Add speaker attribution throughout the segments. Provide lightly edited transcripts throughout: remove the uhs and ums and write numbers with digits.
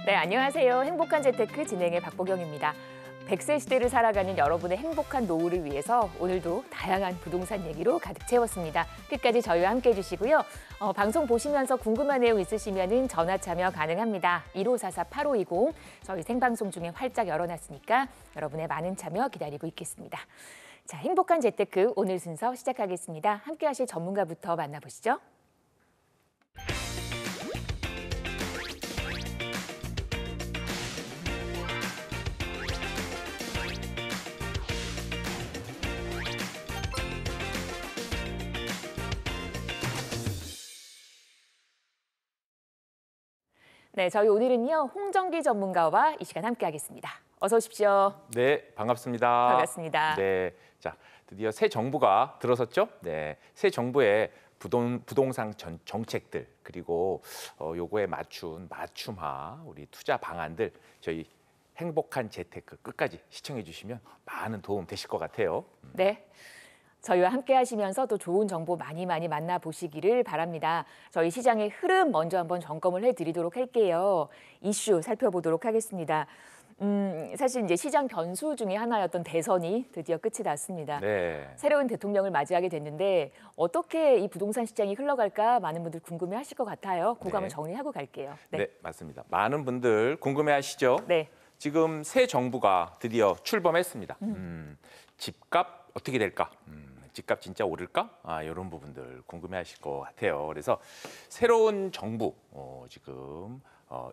Speaker 1: 네, 안녕하세요. 행복한 재테크 진행의 박보경입니다. 100세 시대를 살아가는 여러분의 행복한 노후를 위해서 오늘도 다양한 부동산 얘기로 가득 채웠습니다. 끝까지 저희와 함께해 주시고요. 방송 보시면서 궁금한 내용 있으시면 전화 참여 가능합니다. 1544-8520 저희 생방송 중에 활짝 열어놨으니까 여러분의 많은 참여 기다리고 있겠습니다. 자, 행복한 재테크 오늘 순서 시작하겠습니다. 함께하실 전문가부터 만나보시죠. 네, 저희 오늘은요 홍정기 전문가와 이 시간 함께하겠습니다. 어서 오십시오.
Speaker 2: 네, 반갑습니다.
Speaker 1: 반갑습니다.
Speaker 2: 네, 자 드디어 새 정부가 들어섰죠. 네, 새 정부의 부동산 정책들 그리고 요거에 맞춘 맞춤화 우리 투자 방안들 저희 행복한 재테크 끝까지 시청해 주시면 많은 도움 되실 것 같아요.
Speaker 1: 네. 저희와 함께 하시면서 또 좋은 정보 많이 만나보시기를 바랍니다. 저희 시장의 흐름 먼저 한번 점검을 해드리도록 할게요. 이슈 살펴보도록 하겠습니다. 사실 이제 시장 변수 중에 하나였던 대선이 드디어 끝이 났습니다.
Speaker 2: 네.
Speaker 1: 새로운 대통령을 맞이하게 됐는데 어떻게 이 부동산 시장이 흘러갈까 많은 분들 궁금해하실 것 같아요. 그거 한번 정리하고 갈게요.
Speaker 2: 네, 맞습니다. 많은 분들 궁금해하시죠?
Speaker 1: 네.
Speaker 2: 지금 새 정부가 드디어 출범했습니다. 집값 어떻게 될까? 집값 진짜 오를까? 이런 부분들 궁금해하실 것 같아요. 그래서 새로운 정부 지금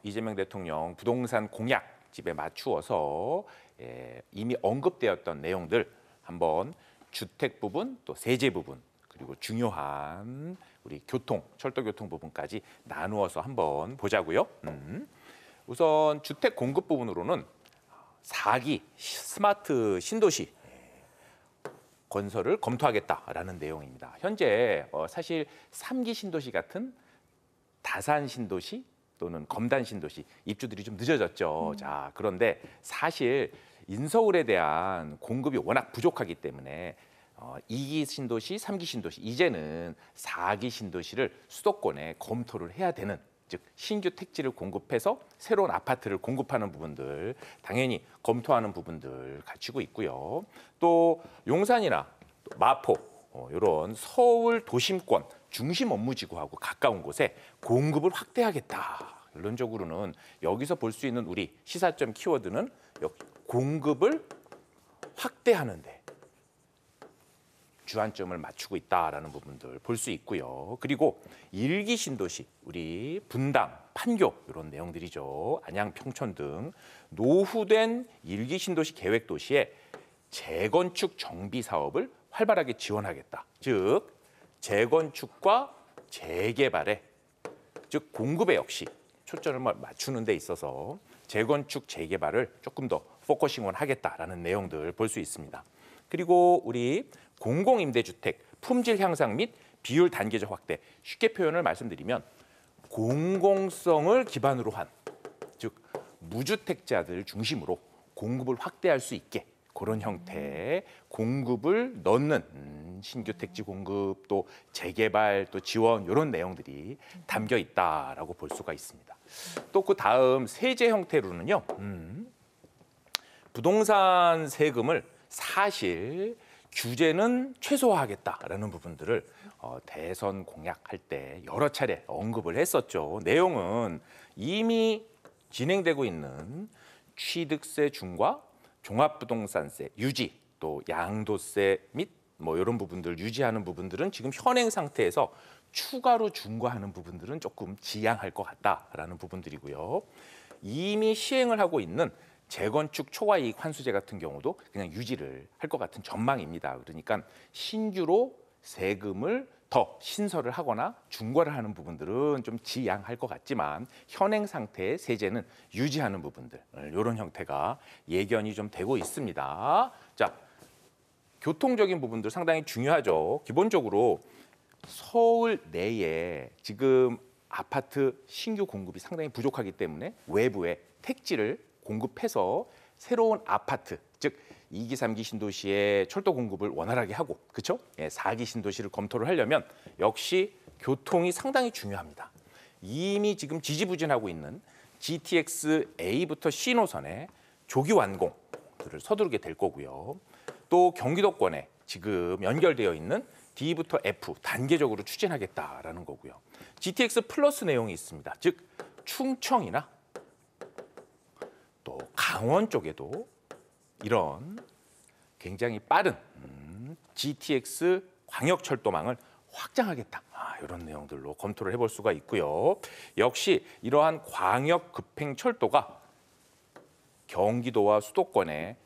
Speaker 2: 이재명 대통령 부동산 공약집에 맞추어서 이미 언급되었던 내용들 한번 주택 부분 또 세제 부분 그리고 중요한 우리 교통, 철도교통 부분까지 나누어서 한번 보자고요. 우선 주택 공급 부분으로는 4기 스마트 신도시 건설을 검토하겠다라는 내용입니다. 현재 사실 3기 신도시 같은 다산 신도시 또는 검단 신도시 입주들이 좀 늦어졌죠. 자, 그런데 사실 인서울에 대한 공급이 워낙 부족하기 때문에 2기 신도시, 3기 신도시 이제는 4기 신도시를 수도권에 검토를 해야 되는 즉 신규 택지를 공급해서 새로운 아파트를 공급하는 부분들 당연히 검토하는 부분들 갖추고 있고요. 또 용산이나 또 마포 이런 서울 도심권 중심 업무지구하고 가까운 곳에 공급을 확대하겠다. 결론적으로는 여기서 볼 수 있는 우리 시사점 키워드는 공급을 확대하는 데 주안점을 맞추고 있다라는 부분들 볼 수 있고요. 그리고 1기 신도시, 우리 분당, 판교 이런 내용들이죠. 안양, 평촌 등 노후된 1기 신도시 계획 도시에 재건축 정비 사업을 활발하게 지원하겠다. 즉 재건축과 재개발에 즉 공급에 역시 초점을 맞추는 데 있어서 재건축 재개발을 조금 더 포커싱을 하겠다라는 내용들 볼 수 있습니다. 그리고 우리 공공임대주택 품질 향상 및 비율 단계적 확대 쉽게 표현을 말씀드리면 공공성을 기반으로 한 즉 무주택자들 중심으로 공급을 확대할 수 있게 그런 형태의 공급을 넣는 신규 택지 공급 또 재개발 또 지원 이런 내용들이 담겨 있다라고 볼 수가 있습니다. 또 그 다음 세제 형태로는요. 부동산 세금을 사실 규제는 최소화하겠다라는 부분들을 대선 공약할 때 여러 차례 언급을 했었죠. 내용은 이미 진행되고 있는 취득세 중과 종합부동산세 유지 또 양도세 및 뭐 이런 부분들 유지하는 부분들은 지금 현행 상태에서 추가로 중과하는 부분들은 조금 지양할 것 같다라는 부분들이고요. 이미 시행을 하고 있는 재건축 초과이익 환수제 같은 경우도 그냥 유지를 할 것 같은 전망입니다. 그러니까 신규로 세금을 더 신설을 하거나 중과를 하는 부분들은 좀 지양할 것 같지만 현행 상태의 세제는 유지하는 부분들 이런 형태가 예견이 좀 되고 있습니다. 자, 교통적인 부분들 상당히 중요하죠. 기본적으로 서울 내에 지금 아파트 신규 공급이 상당히 부족하기 때문에 외부에 택지를 공급해서 새로운 아파트, 즉 2기, 3기 신도시의 철도 공급을 원활하게 하고, 그렇죠? 4기 신도시를 검토를 하려면 역시 교통이 상당히 중요합니다. 이미 지금 지지부진하고 있는 GTX A부터 C 노선의 조기 완공들을 서두르게 될 거고요. 또 경기도권에 지금 연결되어 있는 D부터 F 단계적으로 추진하겠다라는 거고요. GTX 플러스 내용이 있습니다. 즉 충청이나 또 강원 쪽에도 이런 굉장히 빠른 GTX 광역철도망을 확장하겠다. 이런 내용들로 검토를 해볼 수가 있고요. 역시 이러한 광역 급행철도가 경기도와 수도권에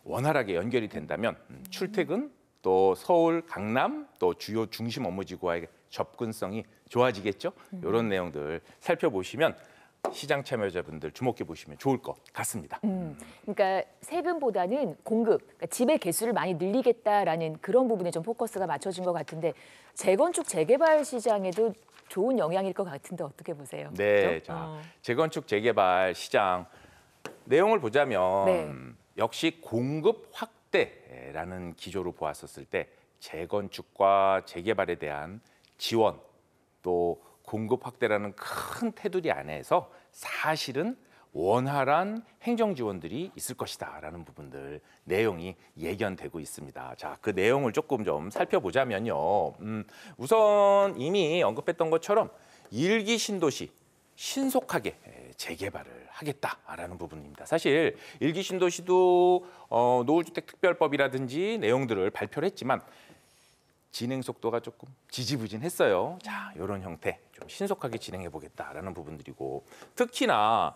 Speaker 2: 원활하게 연결이 된다면 출퇴근 또 서울, 강남 또 주요 중심 업무지구와의 접근성이 좋아지겠죠. 이런 내용들 살펴보시면 시장 참여자분들 주목해 보시면 좋을 것 같습니다.
Speaker 1: 그러니까 세금보다는 공급, 그러니까 집의 개수를 많이 늘리겠다라는 그런 부분에 좀 포커스가 맞춰진 것 같은데 재건축 재개발 시장에도 좋은 영향일 것 같은데 어떻게 보세요?
Speaker 2: 네,
Speaker 1: 그렇죠?
Speaker 2: 자 재건축 재개발 시장 내용을 보자면
Speaker 1: 네.
Speaker 2: 역시 공급 확대라는 기조로 보았었을 때 재건축과 재개발에 대한 지원 또 공급 확대라는 큰 테두리 안에서 사실은 원활한 행정 지원들이 있을 것이다라는 부분들 내용이 예견되고 있습니다. 자, 그 내용을 조금 좀 살펴보자면요. 우선 이미 언급했던 것처럼 일기 신도시 신속하게 재개발을 하겠다라는 부분입니다. 사실 일기 신도시도 노후주택 특별법이라든지 내용들을 발표를 했지만 진행 속도가 조금 지지부진했어요. 자, 이런 형태 좀 신속하게 진행해 보겠다라는 부분들이고 특히나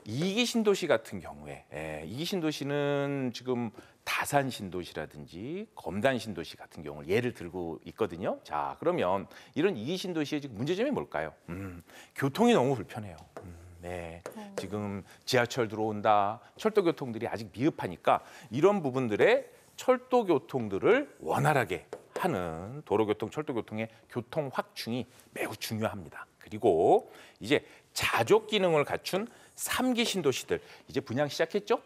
Speaker 2: 이기 신도시 같은 경우에 이기 신도시는 지금 다산 신도시라든지 검단 신도시 같은 경우를 예를 들고 있거든요. 자, 그러면 이런 이기 신도시의 지금 문제점이 뭘까요? 교통이 너무 불편해요. 네, 지금 지하철 들어온다, 철도 교통들이 아직 미흡하니까 이런 부분들의 철도 교통들을 원활하게 하는 도로교통, 철도교통의 교통 확충이 매우 중요합니다. 그리고 이제 자족 기능을 갖춘 3기 신도시들 이제 분양 시작했죠.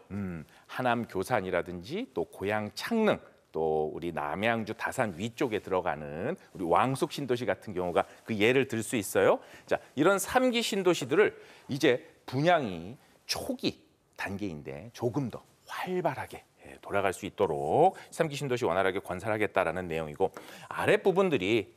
Speaker 2: 하남 교산이라든지 또 고양 창릉 또 우리 남양주 다산 위쪽에 들어가는 우리 왕숙 신도시 같은 경우가 그 예를 들 수 있어요. 자, 이런 3기 신도시들을 이제 분양이 초기 단계인데 조금 더 활발하게 돌아갈 수 있도록 3기 신도시 원활하게 건설하겠다라는 내용이고 아랫부분들이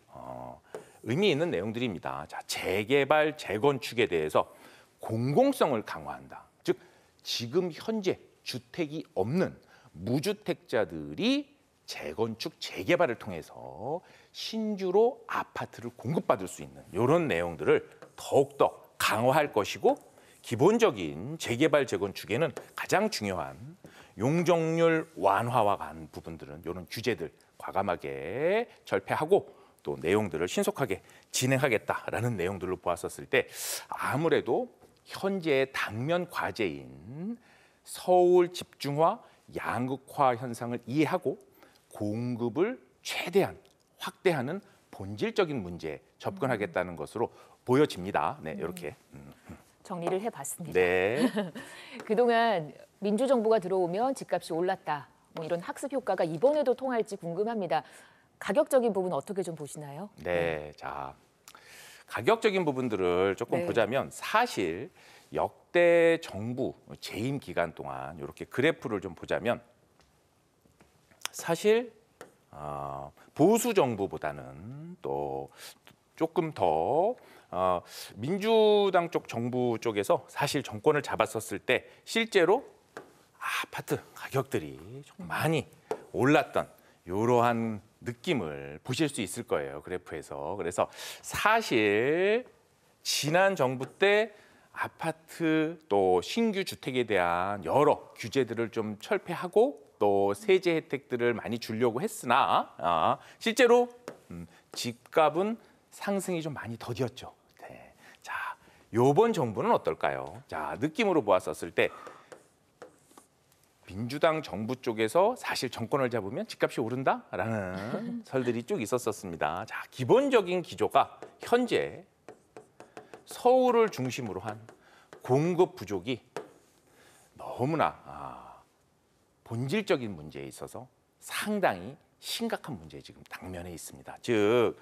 Speaker 2: 의미 있는 내용들입니다. 자, 재개발, 재건축에 대해서 공공성을 강화한다. 즉 지금 현재 주택이 없는 무주택자들이 재건축, 재개발을 통해서 신주로 아파트를 공급받을 수 있는 이런 내용들을 더욱더 강화할 것이고 기본적인 재개발, 재건축에는 가장 중요한 용적률 완화와 간 부분들은 이런 규제들 과감하게 절폐하고 또 내용들을 신속하게 진행하겠다라는 내용들로 보았었을 때 아무래도 현재의 당면 과제인 서울 집중화, 양극화 현상을 이해하고 공급을 최대한 확대하는 본질적인 문제에 접근하겠다는 것으로 보여집니다. 네, 이렇게
Speaker 1: 정리를 해봤습니다.
Speaker 2: 네.
Speaker 1: 그동안 민주정부가 들어오면 집값이 올랐다. 뭐 이런 학습 효과가 이번에도 통할지 궁금합니다. 가격적인 부분 어떻게 좀 보시나요?
Speaker 2: 네, 자 가격적인 부분들을 조금
Speaker 1: 네.
Speaker 2: 보자면 사실 역대 정부 재임 기간 동안 이렇게 그래프를 좀 보자면 사실 보수 정부보다는 또 조금 더 민주당 쪽 정부 쪽에서 사실 정권을 잡았었을 때 실제로 아파트 가격들이 좀 많이 올랐던 이러한 느낌을 보실 수 있을 거예요. 그래프에서. 그래서 사실 지난 정부 때 아파트 또 신규 주택에 대한 여러 규제들을 좀 철폐하고 또 세제 혜택들을 많이 주려고 했으나 실제로 집값은 상승이 좀 많이 더디었죠. 네. 자, 요번 정부는 어떨까요? 자, 느낌으로 보았었을 때 민주당 정부 쪽에서 사실 정권을 잡으면 집값이 오른다라는 설들이 쭉 있었습니다. 자, 기본적인 기조가 현재 서울을 중심으로 한 공급 부족이 너무나 본질적인 문제에 있어서 상당히 심각한 문제에 지금 당면에 있습니다. 즉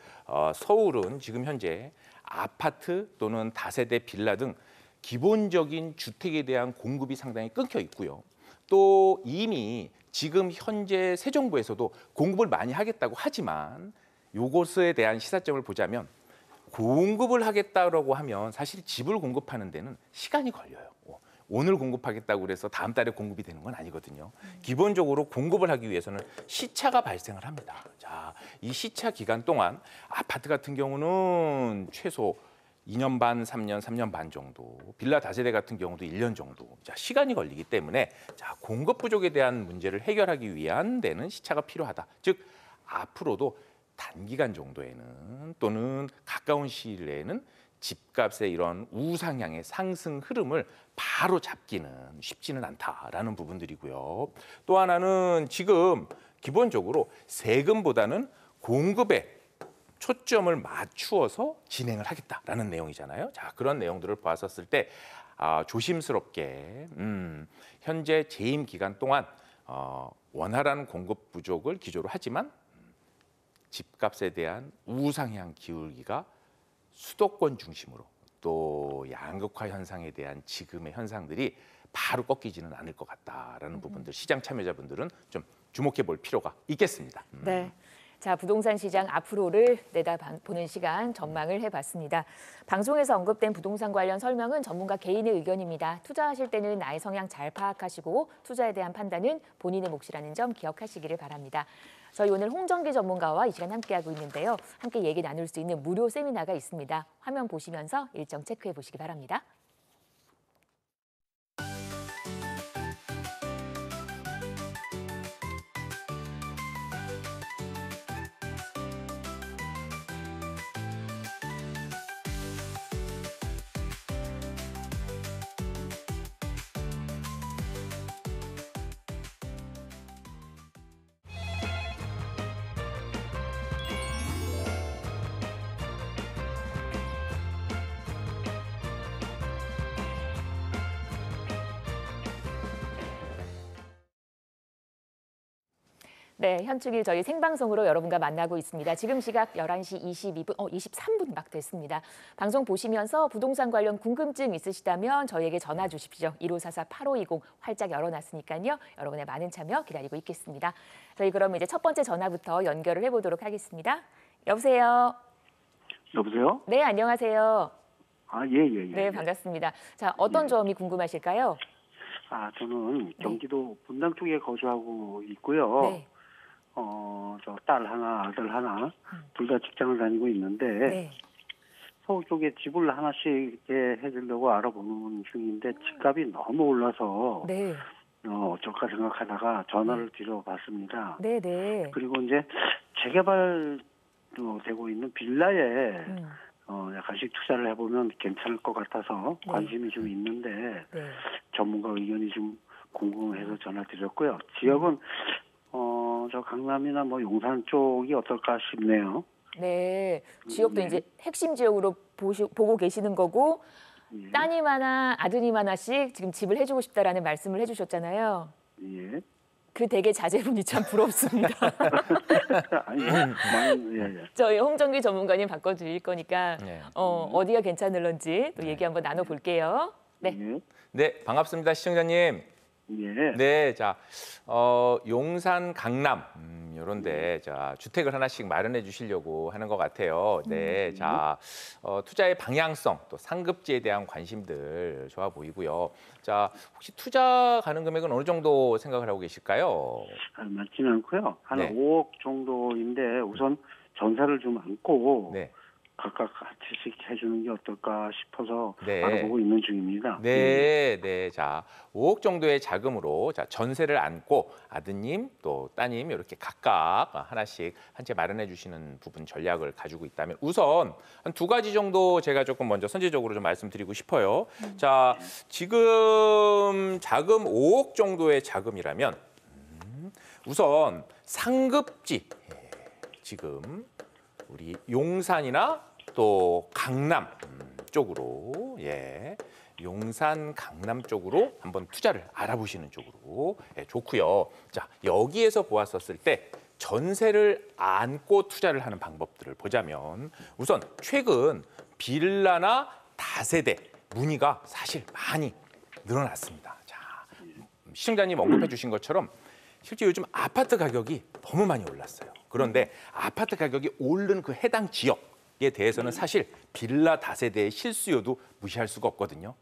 Speaker 2: 서울은 지금 현재 아파트 또는 다세대 빌라 등 기본적인 주택에 대한 공급이 상당히 끊겨 있고요. 또 이미 지금 현재 새 정부에서도 공급을 많이 하겠다고 하지만 요것에 대한 시사점을 보자면 공급을 하겠다라고 하면 사실 집을 공급하는 데는 시간이 걸려요. 오늘 공급하겠다고 그래서 다음 달에 공급이 되는 건 아니거든요. 기본적으로 공급을 하기 위해서는 시차가 발생을 합니다. 자, 이 시차 기간 동안 아파트 같은 경우는 최소 2년 반, 3년, 3년 반 정도, 빌라 다세대 같은 경우도 1년 정도 자, 시간이 걸리기 때문에 자, 공급 부족에 대한 문제를 해결하기 위한 데는 시차가 필요하다. 즉, 앞으로도 단기간 정도에는 또는 가까운 시일 내에는 집값의 이런 우상향의 상승 흐름을 바로 잡기는 쉽지는 않다라는 부분들이고요. 또 하나는 지금 기본적으로 세금보다는 공급에 초점을 맞추어서 진행을 하겠다라는 내용이잖아요. 자, 그런 내용들을 보았었을 때 조심스럽게 현재 재임 기간 동안 원활한 공급 부족을 기조로 하지만 집값에 대한 우상향 기울기가 수도권 중심으로 또 양극화 현상에 대한 지금의 현상들이 바로 꺾이지는 않을 것 같다라는 부분들 시장 참여자분들은 좀 주목해 볼 필요가 있겠습니다.
Speaker 1: 네. 자, 부동산 시장 앞으로를 내다보는 시간 전망을 해봤습니다. 방송에서 언급된 부동산 관련 설명은 전문가 개인의 의견입니다. 투자하실 때는 나의 성향 잘 파악하시고 투자에 대한 판단은 본인의 몫이라는 점 기억하시기를 바랍니다. 저희 오늘 홍정기 전문가와 이 시간 함께하고 있는데요. 함께 얘기 나눌 수 있는 무료 세미나가 있습니다. 화면 보시면서 일정 체크해 보시기 바랍니다. 네, 현충일 저희 생방송으로 여러분과 만나고 있습니다. 지금 시각 11시 23분 막 됐습니다. 방송 보시면서 부동산 관련 궁금증 있으시다면 저희에게 전화 주십시오. 1544-8520 활짝 열어놨으니까요. 여러분의 많은 참여 기다리고 있겠습니다. 저희 그럼 이제 첫 번째 전화부터 연결을 해보도록 하겠습니다. 여보세요?
Speaker 3: 여보세요?
Speaker 1: 네, 안녕하세요.
Speaker 3: 예.
Speaker 1: 네, 반갑습니다. 자, 어떤 점이 궁금하실까요?
Speaker 3: 저는 경기도 분당 쪽에 거주하고 있고요.
Speaker 1: 네.
Speaker 3: 저 딸 하나, 아들 하나, 둘 다 직장을 다니고 있는데,
Speaker 1: 네.
Speaker 3: 서울 쪽에 집을 하나씩 이렇게 해주려고 알아보는 중인데, 집값이 너무 올라서,
Speaker 1: 네.
Speaker 3: 어쩔까 생각하다가 전화를 드려봤습니다.
Speaker 1: 네.
Speaker 3: 그리고 이제 재개발도 되고 있는 빌라에, 약간씩 투자를 해보면 괜찮을 것 같아서 관심이 좀 있는데,
Speaker 1: 네.
Speaker 3: 전문가 의견이 좀 궁금해서 전화드렸고요. 지역은 저 강남이나 뭐 용산 쪽이 어떨까 싶네요.
Speaker 1: 네, 지역도
Speaker 3: 네.
Speaker 1: 이제 핵심 지역으로 보고 계시는 거고
Speaker 3: 예.
Speaker 1: 따님 하나, 아드님 하나씩 지금 집을 해주고 싶다라는 말씀을 해주셨잖아요.
Speaker 3: 예.
Speaker 1: 그 되게 자제분이 참 부럽습니다.
Speaker 3: 예.
Speaker 1: 저희 홍정기 전문가님 바꿔드릴 거니까
Speaker 2: 네.
Speaker 1: 어디가 괜찮을런지 또 얘기 한번 나눠볼게요. 네.
Speaker 3: 예.
Speaker 2: 네, 반갑습니다, 시청자님.
Speaker 3: 예.
Speaker 2: 네, 자, 용산, 강남 이런데 자 주택을 하나씩 마련해 주시려고 하는 것 같아요. 네, 자, 투자의 방향성 또 상급지에 대한 관심들 좋아 보이고요. 자, 혹시 투자 가능 금액은 어느 정도 생각을 하고 계실까요?
Speaker 3: 많지는 않고요. 한
Speaker 2: 네.
Speaker 3: 5억 정도인데 우선 전세를 좀 안고
Speaker 2: 네.
Speaker 3: 각각 같이씩 해주는 게 어떨까 싶어서
Speaker 2: 네.
Speaker 3: 알아보고 있는 중입니다.
Speaker 2: 네. 자, 5억 정도의 자금으로 자, 전세를 안고 아드님 또 따님 이렇게 각각 하나씩 한 채 마련해 주시는 부분 전략을 가지고 있다면 우선 한 두 가지 정도 제가 조금 먼저 선제적으로 좀 말씀드리고 싶어요. 자, 지금 자금 5억 정도의 자금이라면 우선 상급지 지금 우리 용산이나 또 강남 쪽으로 용산 강남 쪽으로 한번 투자를 알아보시는 쪽으로 좋고요. 자, 여기에서 보았었을 때 전세를 안고 투자를 하는 방법들을 보자면 우선 최근 빌라나 다세대 문의가 사실 많이 늘어났습니다. 자, 시청자님 언급해 주신 것처럼 실제 요즘 아파트 가격이 너무 많이 올랐어요. 그런데 아파트 가격이 오른 그 해당 지역에 대해서는 사실 빌라 다세대의 실수요도 무시할 수가 없거든요.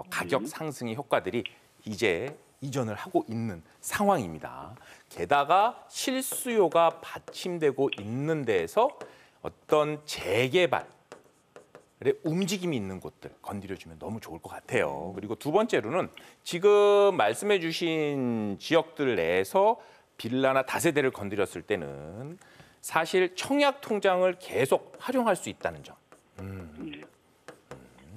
Speaker 2: 가격 상승의 효과들이 이제 이전을 하고 있는 상황입니다. 게다가 실수요가 받침되고 있는 데에서 어떤 재개발의 움직임이 있는 곳들 건드려주면 너무 좋을 것 같아요. 그리고 두 번째로는 지금 말씀해 주신 지역들 내에서 빌라나 다세대를 건드렸을 때는 사실 청약 통장을 계속 활용할 수 있다는 점.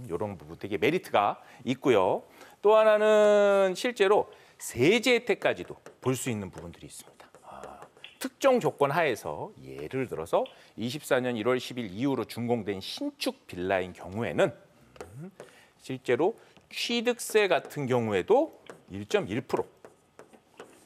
Speaker 2: 이런 부분 되게 메리트가 있고요. 또 하나는 실제로 세제 혜택까지도 볼 수 있는 부분들이 있습니다. 특정 조건 하에서 예를 들어서 24년 1월 10일 이후로 준공된 신축 빌라인 경우에는 실제로 취득세 같은 경우에도 1.1%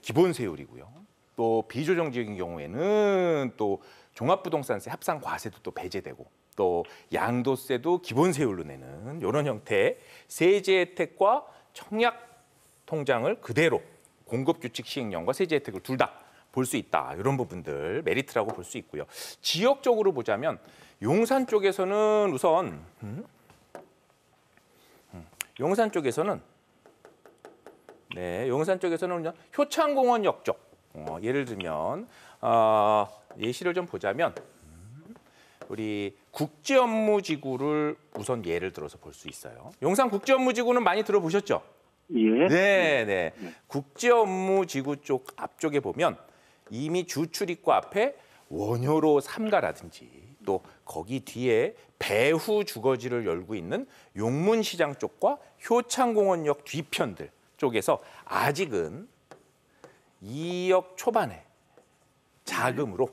Speaker 2: 기본 세율이고요. 또 비조정지역인 경우에는 또 종합부동산세 합산 과세도 또 배제되고 또 양도세도 기본 세율로 내는 이런 형태의 세제 혜택과 청약 통장을 그대로 공급규칙 시행령과 세제 혜택을 둘 다 볼 수 있다. 이런 부분들 메리트라고 볼 수 있고요. 지역적으로 보자면 용산 쪽에서는 우선 용산 쪽에서는 효창공원역 쪽 예를 들면 예시를 좀 보자면 우리 국제업무지구를 우선 예를 들어서 볼 수 있어요. 용산 국제업무지구는 많이 들어보셨죠?
Speaker 3: 예.
Speaker 2: 네. 국제업무지구 쪽 앞쪽에 보면 이미 주출입구 앞에 원효로 3가라든지 또 거기 뒤에 배후 주거지를 열고 있는 용문시장 쪽과 효창공원역 뒤편들 쪽에서 아직은 2억 초반의 자금으로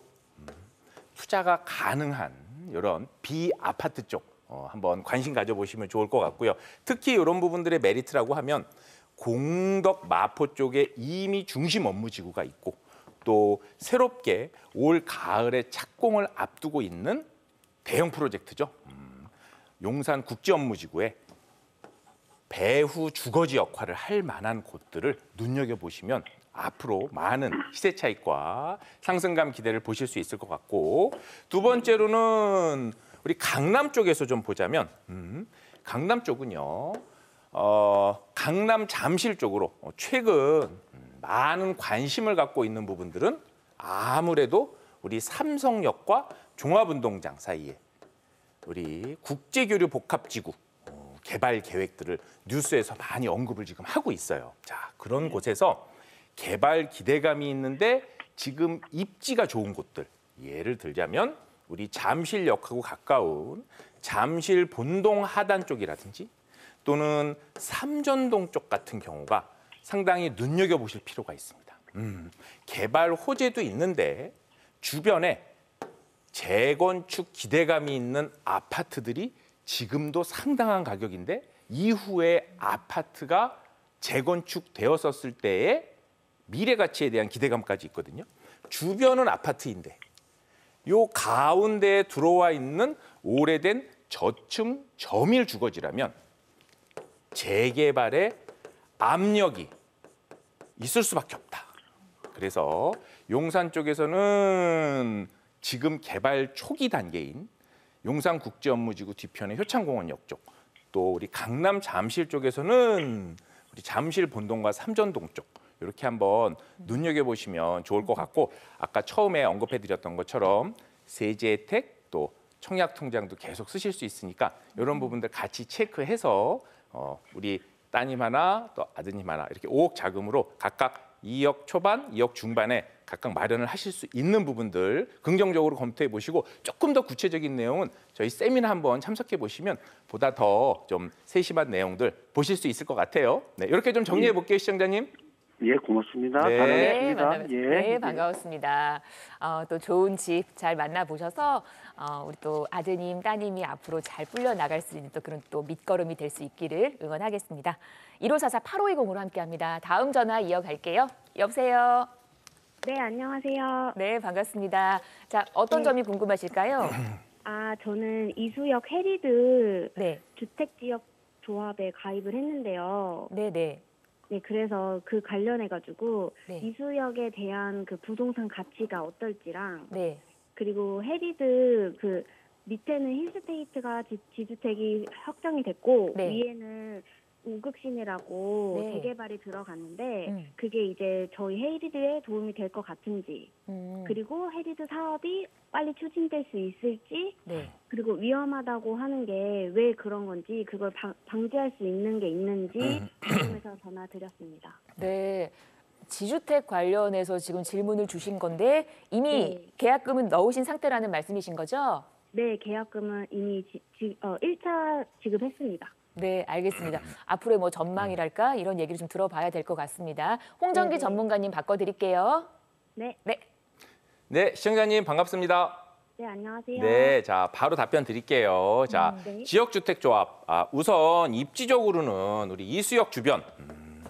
Speaker 2: 투자가 가능한 이런 비아파트 쪽 한번 관심 가져보시면 좋을 것 같고요. 특히 이런 부분들의 메리트라고 하면 공덕 마포 쪽에 이미 중심 업무지구가 있고 또 새롭게 올 가을에 착공을 앞두고 있는 대형 프로젝트죠. 용산 국제업무지구에 배후 주거지 역할을 할 만한 곳들을 눈여겨보시면 앞으로 많은 시세 차익과 상승감 기대를 보실 수 있을 것 같고 두 번째로는 우리 강남 쪽에서 좀 보자면 강남 쪽은요. 강남 잠실 쪽으로 최근 많은 관심을 갖고 있는 부분들은 아무래도 우리 삼성역과 종합운동장 사이에 우리 국제교류 복합지구 개발 계획들을 뉴스에서 많이 언급을 지금 하고 있어요. 자, 그런 곳에서 개발 기대감이 있는데 지금 입지가 좋은 곳들 예를 들자면 우리 잠실역하고 가까운 잠실 본동 하단 쪽이라든지 또는 삼전동 쪽 같은 경우가 상당히 눈여겨보실 필요가 있습니다. 개발 호재도 있는데 주변에 재건축 기대감이 있는 아파트들이 지금도 상당한 가격인데 이후에 아파트가 재건축되었었을 때의 미래 가치에 대한 기대감까지 있거든요. 주변은 아파트인데 요 가운데에 들어와 있는 오래된 저층 저밀 주거지라면 재개발의 압력이 있을 수밖에 없다. 그래서 용산 쪽에서는 지금 개발 초기 단계인 용산국제업무지구 뒤편의 효창공원역 쪽, 또 우리 강남 잠실 쪽에서는 우리 잠실 본동과 삼전동 쪽 이렇게 한번 눈여겨보시면 좋을 것 같고 아까 처음에 언급해드렸던 것처럼 세제 혜택 또 청약통장도 계속 쓰실 수 있으니까 이런 부분들 같이 체크해서 우리 따님 하나 또 아드님 하나 이렇게 5억 자금으로 각각 2억 초반, 2억 중반에 각각 마련을 하실 수 있는 부분들 긍정적으로 검토해 보시고 조금 더 구체적인 내용은 저희 세미나 한번 참석해 보시면 보다 더 좀 세심한 내용들 보실 수 있을 것 같아요. 네, 이렇게 좀 정리해 볼게요, 시청자님.
Speaker 3: 예, 고맙습니다.
Speaker 2: 네.
Speaker 3: 반갑습니다. 예.
Speaker 1: 네, 반가웠습니다. 또 좋은 집 잘 만나보셔서 우리 또 아드님, 따님이 앞으로 잘 풀려 나갈 수 있는 또 그런 또 밑거름이 될 수 있기를 응원하겠습니다. 1544-8520으로 함께합니다. 다음 전화 이어갈게요. 여보세요.
Speaker 4: 네, 안녕하세요.
Speaker 1: 네, 반갑습니다. 자, 어떤 점이 궁금하실까요?
Speaker 4: 저는 이수역 해리드
Speaker 1: 네.
Speaker 4: 주택지역 조합에 가입을 했는데요.
Speaker 1: 네네.
Speaker 4: 네, 그래서 그 관련해가지고
Speaker 1: 네.
Speaker 4: 이수역에 대한 그 부동산 가치가 어떨지랑
Speaker 1: 네.
Speaker 4: 그리고 해리드 그 밑에는 힐스테이트가 지주택이 확정이 됐고
Speaker 1: 네.
Speaker 4: 위에는 우극신이라고
Speaker 1: 네.
Speaker 4: 재개발이 들어가는데
Speaker 1: 음.
Speaker 4: 그게 이제 저희 해리드에 도움이 될 것 같은지 그리고 해리드 사업이 빨리 추진될 수 있을지
Speaker 1: 네.
Speaker 4: 그리고 위험하다고 하는 게 왜 그런 건지 그걸 방지할 수 있는 게 있는지 궁금해서 전화 드렸습니다.
Speaker 1: 네. 지주택 관련해서 지금 질문을 주신 건데 이미
Speaker 4: 네.
Speaker 1: 계약금은 넣으신 상태라는 말씀이신 거죠?
Speaker 4: 네, 계약금은 이미 1차 지급했습니다.
Speaker 1: 네, 알겠습니다. 앞으로의 뭐 전망이랄까 이런 얘기를 좀 들어봐야 될 것 같습니다. 홍정기
Speaker 4: 네네.
Speaker 1: 전문가님 바꿔드릴게요.
Speaker 4: 네,
Speaker 1: 네.
Speaker 2: 네, 시청자님 반갑습니다.
Speaker 4: 네, 안녕하세요.
Speaker 2: 네, 자 바로 답변 드릴게요. 자,
Speaker 4: 네.
Speaker 2: 지역주택조합 우선 입지적으로는 우리 이수역 주변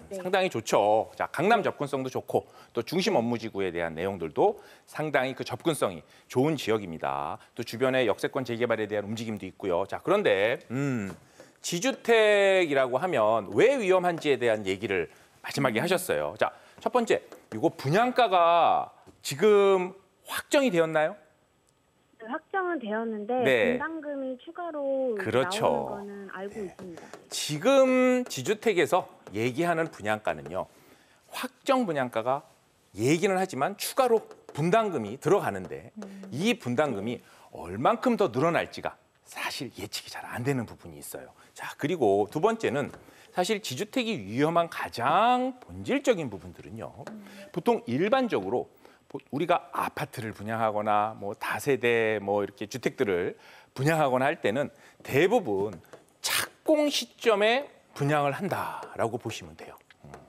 Speaker 4: 네.
Speaker 2: 상당히 좋죠. 자, 강남 접근성도 좋고 또 중심 업무지구에 대한 내용들도 상당히 그 접근성이 좋은 지역입니다. 또 주변에 역세권 재개발에 대한 움직임도 있고요. 자, 그런데 지주택이라고 하면 왜 위험한지에 대한 얘기를 마지막에 하셨어요. 자, 첫 번째, 이거 분양가가 지금 확정이 되었나요?
Speaker 4: 확정은 되었는데
Speaker 2: 네.
Speaker 4: 분담금이 추가로
Speaker 2: 그렇죠.
Speaker 4: 나오는 거는 알고 있습니다.
Speaker 2: 지금 지주택에서 얘기하는 분양가는요. 확정 분양가가 얘기는 하지만 추가로 분담금이 들어가는데 이 분담금이 얼만큼 더 늘어날지가 사실 예측이 잘 안 되는 부분이 있어요. 자, 그리고 두 번째는 사실 지주택이 위험한 가장 본질적인 부분들은요. 보통 일반적으로 우리가 아파트를 분양하거나 뭐 다세대 뭐 이렇게 주택들을 분양하거나 할 때는 대부분 착공 시점에 분양을 한다라고 보시면 돼요.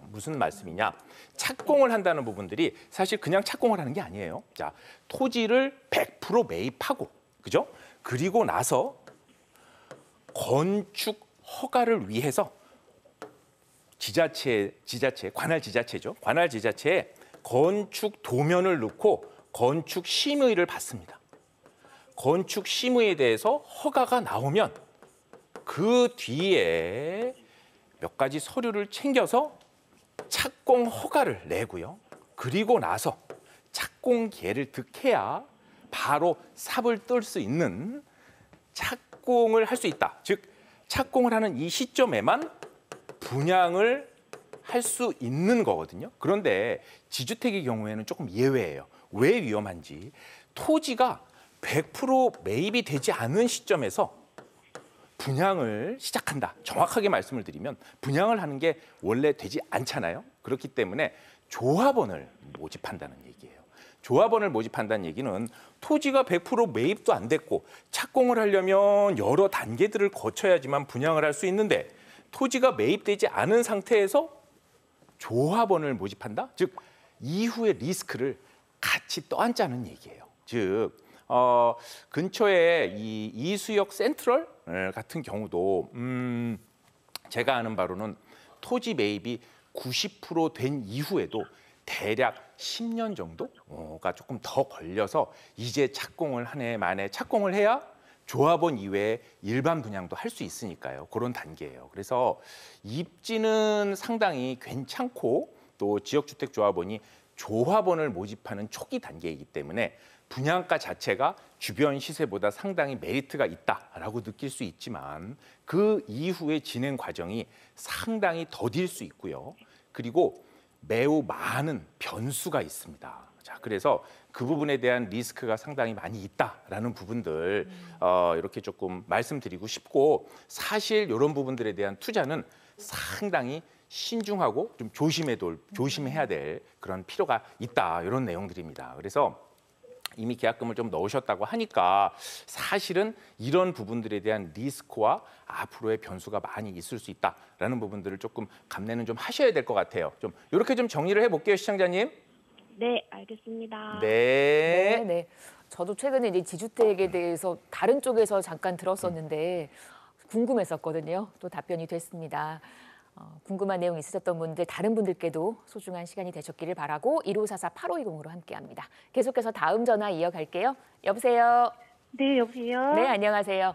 Speaker 2: 무슨 말씀이냐? 착공을 한다는 부분들이 사실 그냥 착공을 하는 게 아니에요. 자, 토지를 100% 매입하고, 그죠? 그리고 나서 건축 허가를 위해서 관할 지자체죠. 관할 지자체에 건축 도면을 넣고 건축 심의를 받습니다. 건축 심의에 대해서 허가가 나오면 그 뒤에 몇 가지 서류를 챙겨서 착공 허가를 내고요. 그리고 나서 착공계를 득해야 바로 삽을 뜰 수 있는 착공을 할 수 있다. 즉 착공을 하는 이 시점에만 분양을 할 수 있는 거거든요. 그런데 지주택의 경우에는 조금 예외예요. 왜 위험한지 토지가 100% 매입이 되지 않은 시점에서 분양을 시작한다. 정확하게 말씀을 드리면 분양을 하는 게 원래 되지 않잖아요. 그렇기 때문에 조합원을 모집한다는 얘기예요. 조합원을 모집한다는 얘기는 토지가 100% 매입도 안 됐고 착공을 하려면 여러 단계들을 거쳐야지만 분양을 할 수 있는데 토지가 매입되지 않은 상태에서 조합원을 모집한다? 즉 이후의 리스크를 같이 떠안자는 얘기예요. 즉 근처에 이 이수역 센트럴 같은 경우도 제가 아는 바로는 토지 매입이 90% 된 이후에도 대략 10년 정도가 조금 더 걸려서 이제 착공을 한 해 만에 착공을 해야 조합원 이외에 일반 분양도 할 수 있으니까요. 그런 단계예요. 그래서 입지는 상당히 괜찮고 또 지역주택조합원이 조합원을 모집하는 초기 단계이기 때문에 분양가 자체가 주변 시세보다 상당히 메리트가 있다라고 느낄 수 있지만 그 이후의 진행 과정이 상당히 더딜 수 있고요. 그리고 매우 많은 변수가 있습니다. 자, 그래서 그 부분에 대한 리스크가 상당히 많이 있다라는 부분들 이렇게 조금 말씀드리고 싶고 사실 이런 부분들에 대한 투자는 상당히 신중하고 좀 조심해야 될 그런 필요가 있다 이런 내용들입니다. 그래서 이미 계약금을 좀 넣으셨다고 하니까 사실은 이런 부분들에 대한 리스크와 앞으로의 변수가 많이 있을 수 있다라는 부분들을 조금 감내는 좀 하셔야 될 것 같아요. 좀 이렇게 좀 정리를 해볼게요, 시청자님.
Speaker 4: 네, 알겠습니다.
Speaker 2: 네.
Speaker 1: 네. 저도 최근에 이제 지주택에 대해서 다른 쪽에서 잠깐 들었었는데 궁금했었거든요. 또 답변이 됐습니다. 궁금한 내용 있으셨던 분들 다른 분들께도 소중한 시간이 되셨기를 바라고 1544-8520으로 함께합니다. 계속해서 다음 전화 이어갈게요. 여보세요.
Speaker 4: 네, 여보세요.
Speaker 1: 네, 안녕하세요.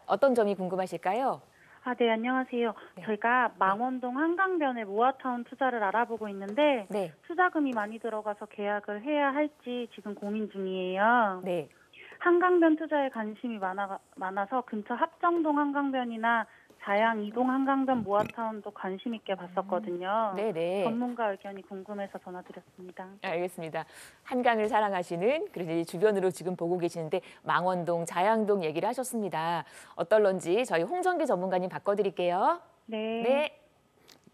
Speaker 1: 어떤 점이 궁금하실까요?
Speaker 5: 네, 안녕하세요.
Speaker 1: 네.
Speaker 5: 저희가 망원동 한강변에 모아타운 투자를 알아보고 있는데
Speaker 1: 네.
Speaker 5: 투자금이 많이 들어가서 계약을 해야 할지 지금 고민 중이에요.
Speaker 1: 네.
Speaker 5: 한강변 투자에 관심이 많아서 근처 합정동 한강변이나 자양 이동 한강변 모아타운도 관심 있게 봤었거든요.
Speaker 1: 네네.
Speaker 5: 전문가 의견이 궁금해서 전화드렸습니다.
Speaker 1: 알겠습니다. 한강을 사랑하시는 그리고 이제 주변으로 지금 보고 계시는데 망원동, 자양동 얘기를 하셨습니다. 어떨런지 저희 홍정기 전문가님 바꿔드릴게요.
Speaker 5: 네.
Speaker 1: 네.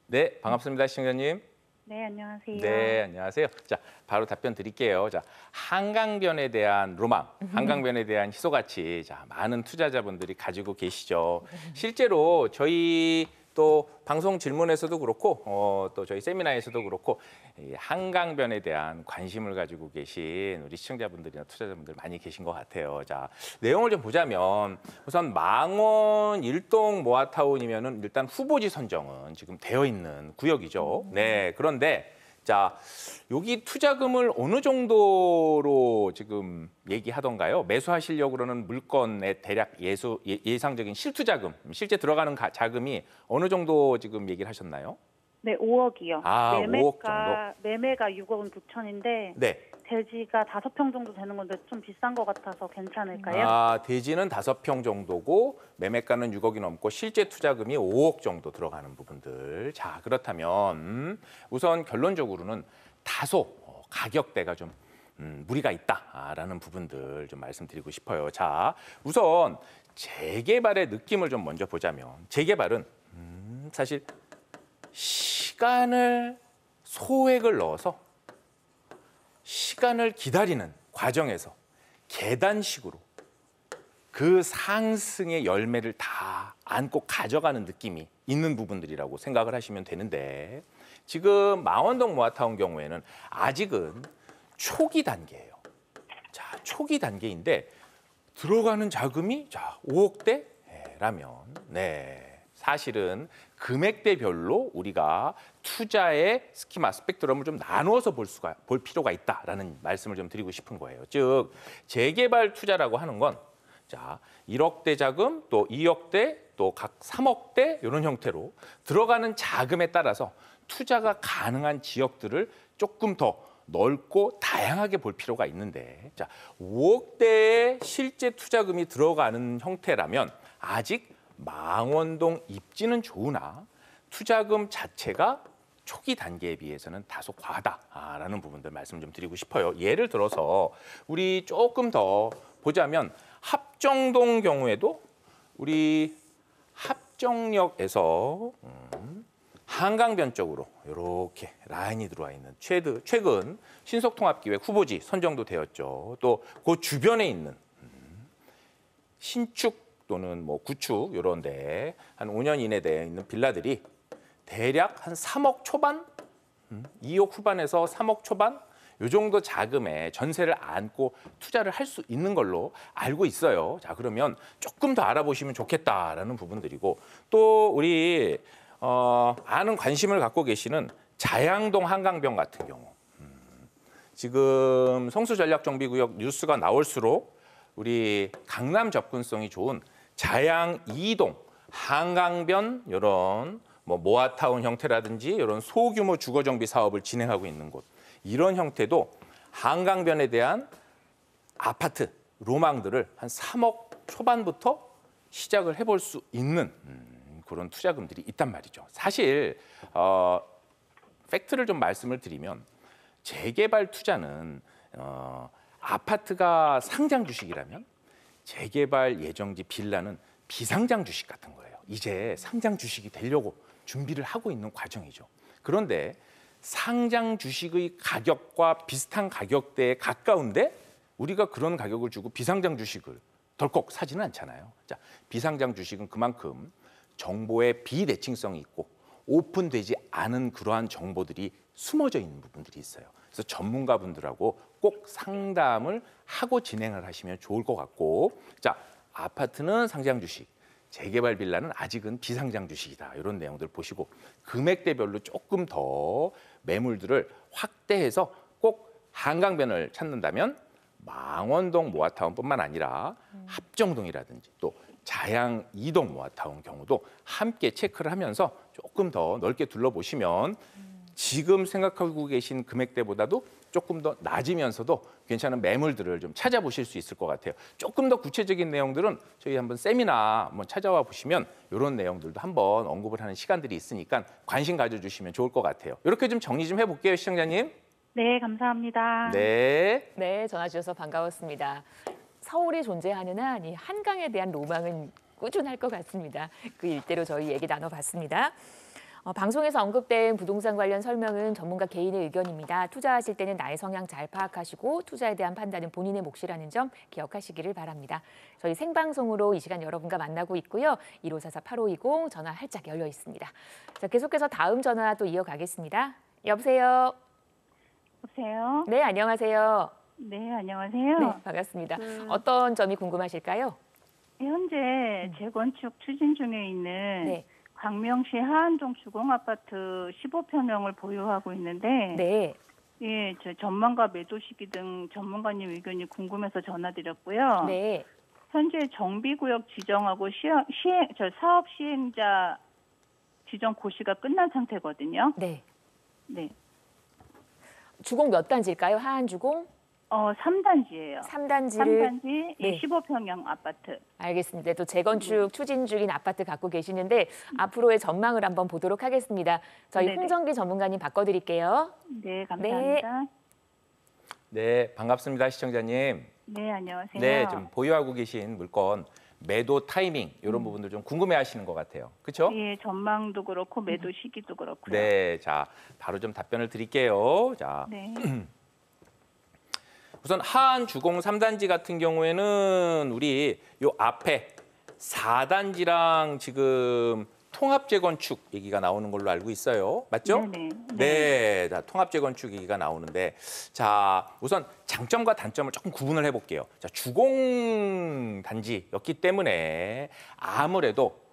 Speaker 2: 네, 반갑습니다, 시청자님.
Speaker 5: 네, 안녕하세요.
Speaker 2: 네, 안녕하세요. 자, 바로 답변 드릴게요. 자, 한강변에 대한 로망, 한강변에 대한 희소가치, 자, 많은 투자자분들이 가지고 계시죠. 실제로 저희 또 방송 질문에서도 그렇고 또 저희 세미나에서도 그렇고 이 한강변에 대한 관심을 가지고 계신 우리 시청자분들이나 투자자분들 많이 계신 것 같아요. 자, 내용을 좀 보자면 우선 망원 일동 모아타운이면은 일단 후보지 선정은 지금 되어 있는 구역이죠. 네, 그런데 자, 여기 투자금을 어느 정도로 지금 얘기하던가요? 매수하시려고 그러는 물건의 대략 예상적인 실투자금, 실제 들어가는 자금이 어느 정도 지금 얘기를 하셨나요?
Speaker 5: 네, 5억이요.
Speaker 2: 5억 정도?
Speaker 5: 매매가 6억 9천인데
Speaker 2: 네.
Speaker 5: 대지가 5평 정도 되는 건데 좀 비싼 것 같아서 괜찮을까요?
Speaker 2: 대지는 5평 정도고 매매가는 6억이 넘고 실제 투자금이 5억 정도 들어가는 부분들. 자, 그렇다면 우선 결론적으로는 다소 가격대가 좀 무리가 있다라는 부분들 좀 말씀드리고 싶어요. 자, 우선 재개발의 느낌을 좀 먼저 보자면 재개발은 사실 시간을 소액을 넣어서 시간을 기다리는 과정에서 계단식으로 그 상승의 열매를 다 안고 가져가는 느낌이 있는 부분들이라고 생각을 하시면 되는데 지금 망원동 모아타운 경우에는 아직은 초기 단계예요. 자, 초기 단계인데 들어가는 자금이 자 5억대라면 네, 사실은 금액대별로 우리가 투자의 스키마 스펙트럼을 좀 나누어서 볼 필요가 있다라는 말씀을 좀 드리고 싶은 거예요. 즉 재개발 투자라고 하는 건 자 1억대 자금 또 2억대 또 각 3억대 이런 형태로 들어가는 자금에 따라서 투자가 가능한 지역들을 조금 더 넓고 다양하게 볼 필요가 있는데 자 5억대의 실제 투자금이 들어가는 형태라면 아직 망원동 입지는 좋으나 투자금 자체가 초기 단계에 비해서는 다소 과하다라는 부분들 말씀 좀 드리고 싶어요. 예를 들어서 우리 조금 더 보자면 합정동 경우에도 우리 합정역에서 한강변 쪽으로 이렇게 라인이 들어와 있는 최근 신속통합기획 후보지 선정도 되었죠. 또 그 주변에 있는 신축 또는 뭐 구축 이런데 한 5년 이내 되어 있는 빌라들이 대략 한 3억 초반, 2억 후반에서 3억 초반 이 정도 자금에 전세를 안고 투자를 할 수 있는 걸로 알고 있어요. 자, 그러면 조금 더 알아보시면 좋겠다라는 부분들이고 또 우리 아는 관심을 갖고 계시는 자양동 한강변 같은 경우 지금 성수전략정비구역 뉴스가 나올수록 우리 강남 접근성이 좋은 자양 2동 한강변 이런 뭐 모아타운 형태라든지 이런 소규모 주거정비 사업을 진행하고 있는 곳 이런 형태도 한강변에 대한 아파트 로망들을 한 3억 초반부터 시작을 해볼 수 있는 그런 투자금들이 있단 말이죠. 사실 팩트를 좀 말씀을 드리면 재개발 투자는 아파트가 상장 주식이라면 재개발 예정지 빌라는 비상장 주식 같은 거예요. 이제 상장 주식이 되려고 준비를 하고 있는 과정이죠. 그런데 상장 주식의 가격과 비슷한 가격대에 가까운데 우리가 그런 가격을 주고 비상장 주식을 덜컥 사지는 않잖아요. 자, 비상장 주식은 그만큼 정보의 비대칭성이 있고 오픈되지 않은 그러한 정보들이 숨어져 있는 부분들이 있어요. 그래서 전문가분들하고 꼭 상담을 하고 진행을 하시면 좋을 것 같고 자, 아파트는 상장 주식, 재개발 빌라는 아직은 비상장 주식이다. 이런 내용들 보시고 금액대별로 조금 더 매물들을 확대해서 꼭 한강변을 찾는다면 망원동 모아타운뿐만 아니라 합정동이라든지 또 자양 이동 모아타운 경우도 함께 체크를 하면서 조금 더 넓게 둘러보시면 지금 생각하고 계신 금액대보다도 조금 더 낮으면서도 괜찮은 매물들을 좀 찾아보실 수 있을 것 같아요. 조금 더 구체적인 내용들은 저희 한번 세미나 한번 찾아와 보시면 이런 내용들도 한번 언급을 하는 시간들이 있으니까 관심 가져주시면 좋을 것 같아요. 이렇게 좀 정리 좀 해볼게요, 시청자님.
Speaker 5: 네, 감사합니다.
Speaker 2: 네.
Speaker 1: 네, 전화 주셔서 반가웠습니다. 서울이 존재하는 한 이 한강에 대한 로망은 꾸준할 것 같습니다. 그 일대로 저희 얘기 나눠봤습니다. 방송에서 언급된 부동산 관련 설명은 전문가 개인의 의견입니다. 투자하실 때는 나의 성향 잘 파악하시고 투자에 대한 판단은 본인의 몫이라는 점 기억하시기를 바랍니다. 저희 생방송으로 이 시간 여러분과 만나고 있고요. 1544-8520 전화 활짝 열려 있습니다. 자, 계속해서 다음 전화 또 이어가겠습니다. 여보세요?
Speaker 5: 여보세요?
Speaker 1: 네, 안녕하세요.
Speaker 5: 네, 안녕하세요.
Speaker 1: 네, 반갑습니다. 어떤 점이 궁금하실까요?
Speaker 5: 현재 재건축 추진 중에 있는
Speaker 1: 네.
Speaker 5: 광명시 하안동 주공아파트 15평형을 보유하고 있는데
Speaker 1: 네.
Speaker 5: 예, 저 전망과 매도 시기 등 전문가님 의견이 궁금해서 전화드렸고요.
Speaker 1: 네.
Speaker 5: 현재 정비구역 지정하고 사업 시행자 지정 고시가 끝난 상태거든요.
Speaker 1: 네.
Speaker 5: 네.
Speaker 1: 주공 몇 단지일까요? 하안주공?
Speaker 5: 3단지예요.
Speaker 1: 3단지를
Speaker 5: 3단지
Speaker 1: 네.
Speaker 5: 15평형 아파트.
Speaker 1: 알겠습니다. 또 재건축 추진 중인 아파트 갖고 계시는데 앞으로의 전망을 한번 보도록 하겠습니다. 저희
Speaker 5: 네네.
Speaker 1: 홍정기 전문가님 바꿔드릴게요.
Speaker 5: 네, 감사합니다.
Speaker 2: 네, 반갑습니다, 시청자님.
Speaker 5: 네, 안녕하세요.
Speaker 2: 네, 좀 보유하고 계신 물건 매도 타이밍 이런 부분들 좀 궁금해하시는 것 같아요. 그렇죠?
Speaker 5: 예, 전망도 그렇고 매도 시기도 그렇고요.
Speaker 2: 네, 자 바로 좀 답변을 드릴게요. 자,
Speaker 5: 네.
Speaker 2: 우선 하안 주공 3단지 같은 경우에는 우리 요 앞에 4단지랑 지금 통합 재건축 얘기가 나오는 걸로 알고 있어요. 맞죠?
Speaker 5: 네네.
Speaker 2: 네, 자, 통합 재건축 얘기가 나오는데 자, 우선 장점과 단점을 조금 구분을 해볼게요. 자, 주공 단지였기 때문에 아무래도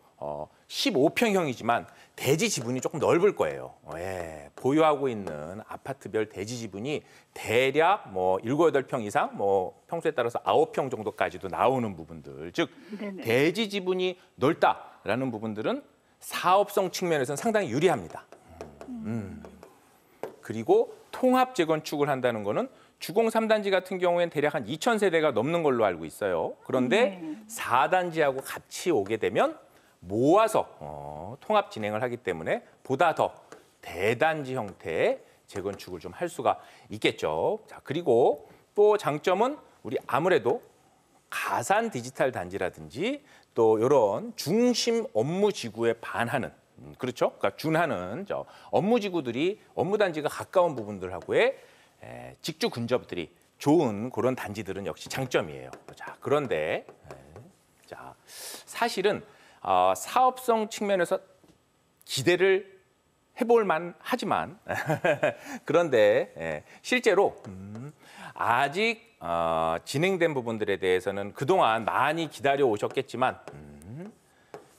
Speaker 2: 15평형이지만 대지 지분이 조금 넓을 거예요. 예, 보유하고 있는 아파트별 대지 지분이 대략 뭐 7, 8평 이상, 뭐 평수에 따라서 9평 정도까지도 나오는 부분들. 즉,
Speaker 5: 네네.
Speaker 2: 대지 지분이 넓다라는 부분들은 사업성 측면에서는 상당히 유리합니다. 그리고 통합 재건축을 한다는 거는 주공 3단지 같은 경우에는 대략 한 2,000세대가 넘는 걸로 알고 있어요. 그런데 4단지하고 같이 오게 되면 모아서 통합 진행을 하기 때문에 보다 더 대단지 형태의 재건축을 좀 할 수가 있겠죠. 자, 그리고 또 장점은 우리 아무래도 가산 디지털 단지라든지 또 이런 중심 업무 지구에 반하는 그렇죠? 그러니까 준하는 업무 지구들이 업무 단지가 가까운 부분들하고의 직주 근접들이 좋은 그런 단지들은 역시 장점이에요. 자, 그런데 자, 사실은 사업성 측면에서 기대를 해볼 만하지만 그런데 실제로 아직 진행된 부분들에 대해서는 그동안 많이 기다려 오셨겠지만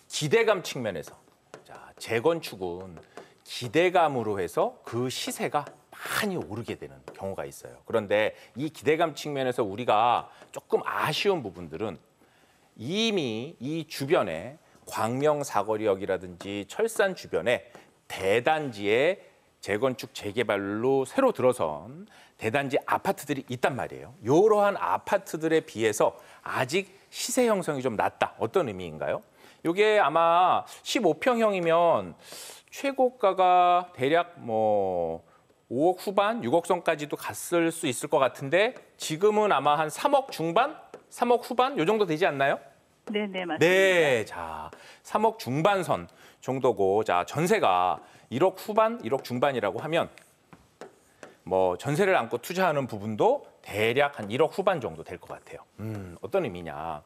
Speaker 2: 기대감 측면에서 자, 재건축은 기대감으로 해서 그 시세가 많이 오르게 되는 경우가 있어요. 그런데 이 기대감 측면에서 우리가 조금 아쉬운 부분들은 이미 이 주변에 광명 사거리역이라든지 철산 주변에 대단지의 재건축 재개발로 새로 들어선 대단지 아파트들이 있단 말이에요. 이러한 아파트들에 비해서 아직 시세 형성이 좀 낮다. 어떤 의미인가요? 이게 아마 15평형이면 최고가가 대략 뭐 5억 후반, 6억 선까지도 갔을 수 있을 것 같은데 지금은 아마 한 3억 중반, 3억 후반 요 정도 되지 않나요?
Speaker 5: 네네, 맞습니다.
Speaker 2: 네, 자 3억 중반선 정도고 자 전세가 1억 후반, 1억 중반이라고 하면 뭐 전세를 안고 투자하는 부분도 대략 한 1억 후반 정도 될 것 같아요. 어떤 의미냐?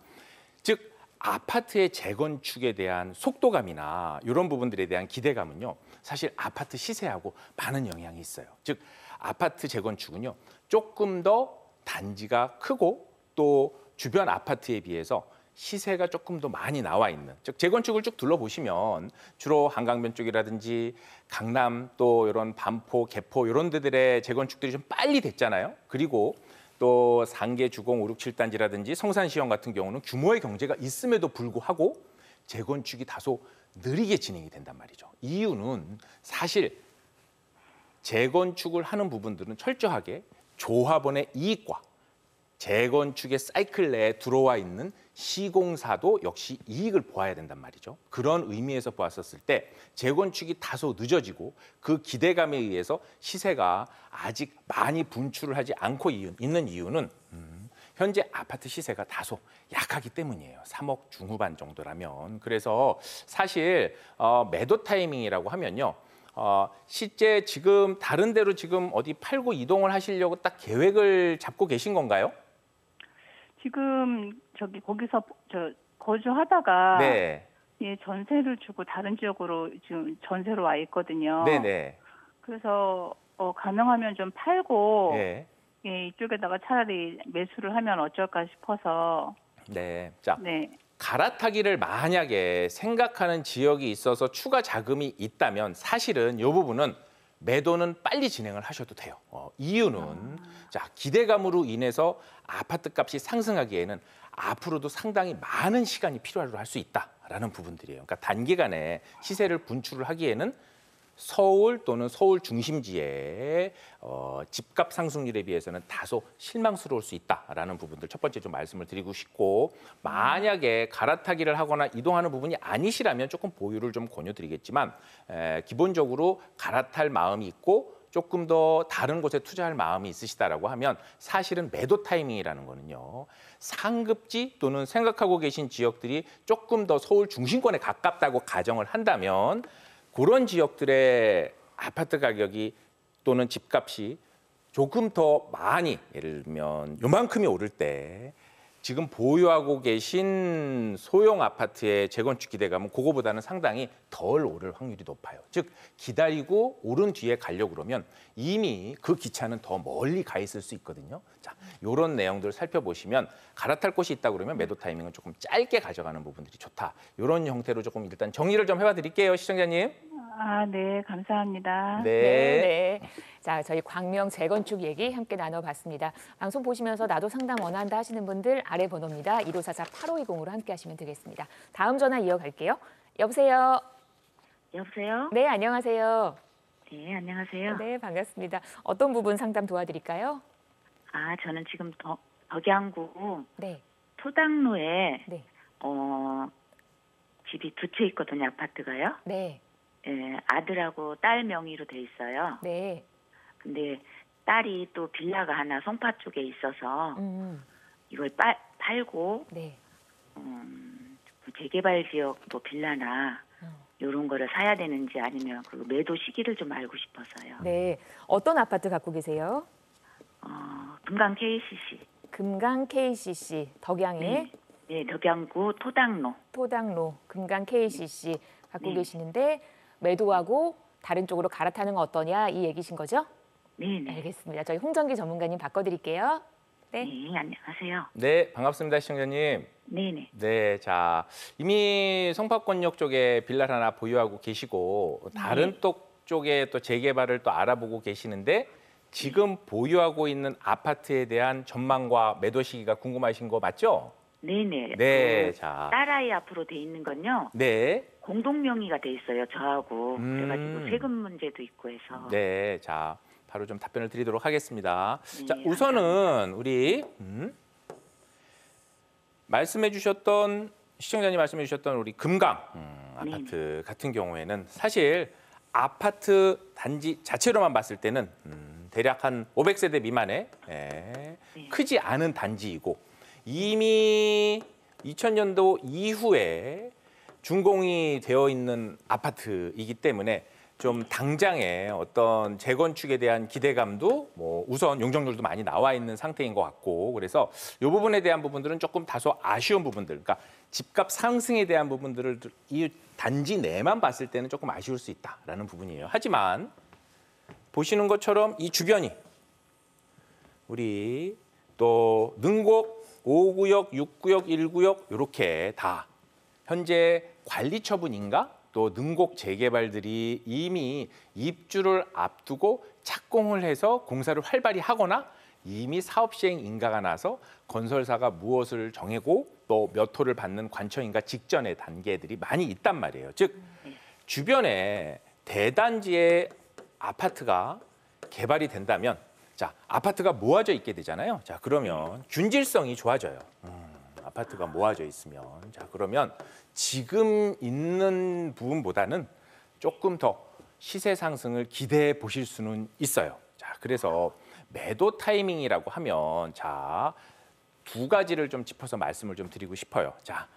Speaker 2: 즉 아파트의 재건축에 대한 속도감이나 이런 부분들에 대한 기대감은요. 사실 아파트 시세하고 많은 영향이 있어요. 즉 아파트 재건축은요. 조금 더 단지가 크고 또 주변 아파트에 비해서 시세가 조금 더 많이 나와 있는, 즉 재건축을 쭉 둘러보시면 주로 한강변 쪽이라든지 강남 또 이런 반포, 개포 이런 데들의 재건축들이 좀 빨리 됐잖아요. 그리고 또 상계 주공 5, 6, 7단지라든지 성산시형 같은 경우는 규모의 경제가 있음에도 불구하고 재건축이 다소 느리게 진행이 된단 말이죠. 이유는 사실 재건축을 하는 부분들은 철저하게 조합원의 이익과 재건축의 사이클 내에 들어와 있는 시공사도 역시 이익을 보아야 된단 말이죠. 그런 의미에서 보았었을 때 재건축이 다소 늦어지고 그 기대감에 의해서 시세가 아직 많이 분출을 하지 않고 있는 이유는 현재 아파트 시세가 다소 약하기 때문이에요. 3억 중후반 정도라면. 그래서 사실 매도 타이밍이라고 하면요. 실제 지금 다른 데로 지금 어디 팔고 이동을 하시려고 딱 계획을 잡고 계신 건가요?
Speaker 5: 지금 거기서 거주하다가
Speaker 2: 네.
Speaker 5: 예, 전세를 주고 다른 지역으로 지금 전세로 와 있거든요.
Speaker 2: 네네.
Speaker 5: 그래서 가능하면 좀 팔고
Speaker 2: 네.
Speaker 5: 예, 이쪽에다가 차라리 매수를 하면 어쩔까 싶어서.
Speaker 2: 네. 자,
Speaker 5: 네.
Speaker 2: 갈아타기를 만약에 생각하는 지역이 있어서 추가 자금이 있다면 사실은 이 부분은 매도는 빨리 진행을 하셔도 돼요. 이유는 자, 기대감으로 인해서 아파트 값이 상승하기에는 앞으로도 상당히 많은 시간이 필요로 할 수 있다라는 부분들이에요. 그러니까 단기간에 시세를 분출을 하기에는 서울 또는 서울 중심지의 집값 상승률에 비해서는 다소 실망스러울 수 있다라는 부분들 첫 번째 좀 말씀을 드리고 싶고, 만약에 갈아타기를 하거나 이동하는 부분이 아니시라면 조금 보유를 좀 권유드리겠지만 기본적으로 갈아탈 마음이 있고 조금 더 다른 곳에 투자할 마음이 있으시다라고 하면 사실은 매도 타이밍이라는 거는요. 상급지 또는 생각하고 계신 지역들이 조금 더 서울 중심권에 가깝다고 가정을 한다면 그런 지역들의 아파트 가격이 또는 집값이 조금 더 많이, 예를 들면 요만큼이 오를 때 지금 보유하고 계신 소형 아파트의 재건축 기대감은 그거보다는 상당히 덜 오를 확률이 높아요. 즉 기다리고 오른 뒤에 가려고 그러면 이미 그 기차는 더 멀리 가 있을 수 있거든요. 자, 이런 내용들을 살펴보시면 갈아탈 곳이 있다 그러면 매도 타이밍은 조금 짧게 가져가는 부분들이 좋다. 이런 형태로 조금 일단 정리를 좀 해봐드릴게요, 시청자님.
Speaker 5: 아, 네, 감사합니다.
Speaker 1: 네. 자, 저희 광명 재건축 얘기 함께 나눠봤습니다. 방송 보시면서 나도 상담 원한다 하시는 분들 아래 번호입니다. 1544-8520으로 함께 하시면 되겠습니다. 다음 전화 이어갈게요. 여보세요.
Speaker 6: 여보세요?
Speaker 1: 네, 안녕하세요.
Speaker 6: 네, 안녕하세요.
Speaker 1: 네, 반갑습니다. 어떤 부분 상담 도와드릴까요?
Speaker 6: 아, 저는 지금 덕양구
Speaker 1: 네.
Speaker 6: 토당로에
Speaker 1: 네.
Speaker 6: 집이 두 채 있거든요, 아파트가요.
Speaker 1: 네.
Speaker 6: 예, 아들하고 딸 명의로 돼 있어요.
Speaker 1: 네.
Speaker 6: 근데 딸이 또 빌라가 하나 송파 쪽에 있어서 이걸 팔고
Speaker 1: 네.
Speaker 6: 재개발 지역 뭐 빌라나 이런 거를 사야 되는지 아니면 그 매도 시기를 좀 알고 싶어서요.
Speaker 1: 네. 어떤 아파트 갖고 계세요?
Speaker 6: 금강 KCC.
Speaker 1: 금강 KCC, 덕양의
Speaker 6: 네. 네, 덕양구 토당로.
Speaker 1: 토당로, 금강 KCC 갖고
Speaker 6: 네.
Speaker 1: 계시는데 매도하고 다른 쪽으로 갈아타는 건 어떠냐 이 얘기신 거죠?
Speaker 6: 네, 네.
Speaker 1: 알겠습니다. 저희 홍정기 전문가님 바꿔드릴게요. 네.
Speaker 6: 네, 안녕하세요.
Speaker 2: 네, 반갑습니다, 시청자님.
Speaker 6: 네, 네.
Speaker 2: 네, 자, 이미 성파권역 쪽에 빌라를 하나 보유하고 계시고 다른 쪽에 또 재개발을 또 알아보고 계시는데 지금 보유하고 있는 아파트에 대한 전망과 매도 시기가 궁금하신 거 맞죠?
Speaker 6: 네네.
Speaker 2: 네,
Speaker 6: 그
Speaker 2: 자.
Speaker 6: 딸아이 앞으로 돼 있는 건요.
Speaker 2: 네,
Speaker 6: 공동 명의가 돼 있어요. 저하고. 그래가지고 세금 문제도 있고 해서.
Speaker 2: 네, 자, 바로 좀 답변을 드리도록 하겠습니다.
Speaker 6: 네,
Speaker 2: 자, 우선은 우리 시청자님 말씀해 주셨던 우리 금강 아파트 같은 경우에는 사실 아파트 단지 자체로만 봤을 때는 대략 한 500세대 미만의 크지 않은 단지이고 이미 2000년도 이후에 준공이 되어 있는 아파트이기 때문에 좀 당장의 어떤 재건축에 대한 기대감도 뭐 우선 용적률도 많이 나와 있는 상태인 것 같고, 그래서 이 부분에 대한 부분들은 조금 다소 아쉬운 부분들, 그러니까 집값 상승에 대한 부분들을 이 단지 내만 봤을 때는 조금 아쉬울 수 있다라는 부분이에요. 하지만 보시는 것처럼 이 주변이 우리 또 능곡 5구역, 6구역, 1구역 이렇게 다 현재 관리 처분인가 또 능곡 재개발들이 이미 입주를 앞두고 착공을 해서 공사를 활발히 하거나 이미 사업 시행 인가가 나서 건설사가 무엇을 정하고 또 몇 호를 받는 관청 인가 직전의 단계들이 많이 있단 말이에요. 즉 주변에 대단지의 아파트가 개발이 된다면 자, 아파트가 모아져 있게 되잖아요. 자, 그러면 균질성이 좋아져요. 아파트가 모아져 있으면 자, 그러면 지금 있는 부분보다는 조금 더 시세 상승을 기대해 보실 수는 있어요. 자, 그래서 매도 타이밍이라고 하면 자, 두 가지를 좀 짚어서 말씀을 좀 드리고 싶어요. 자,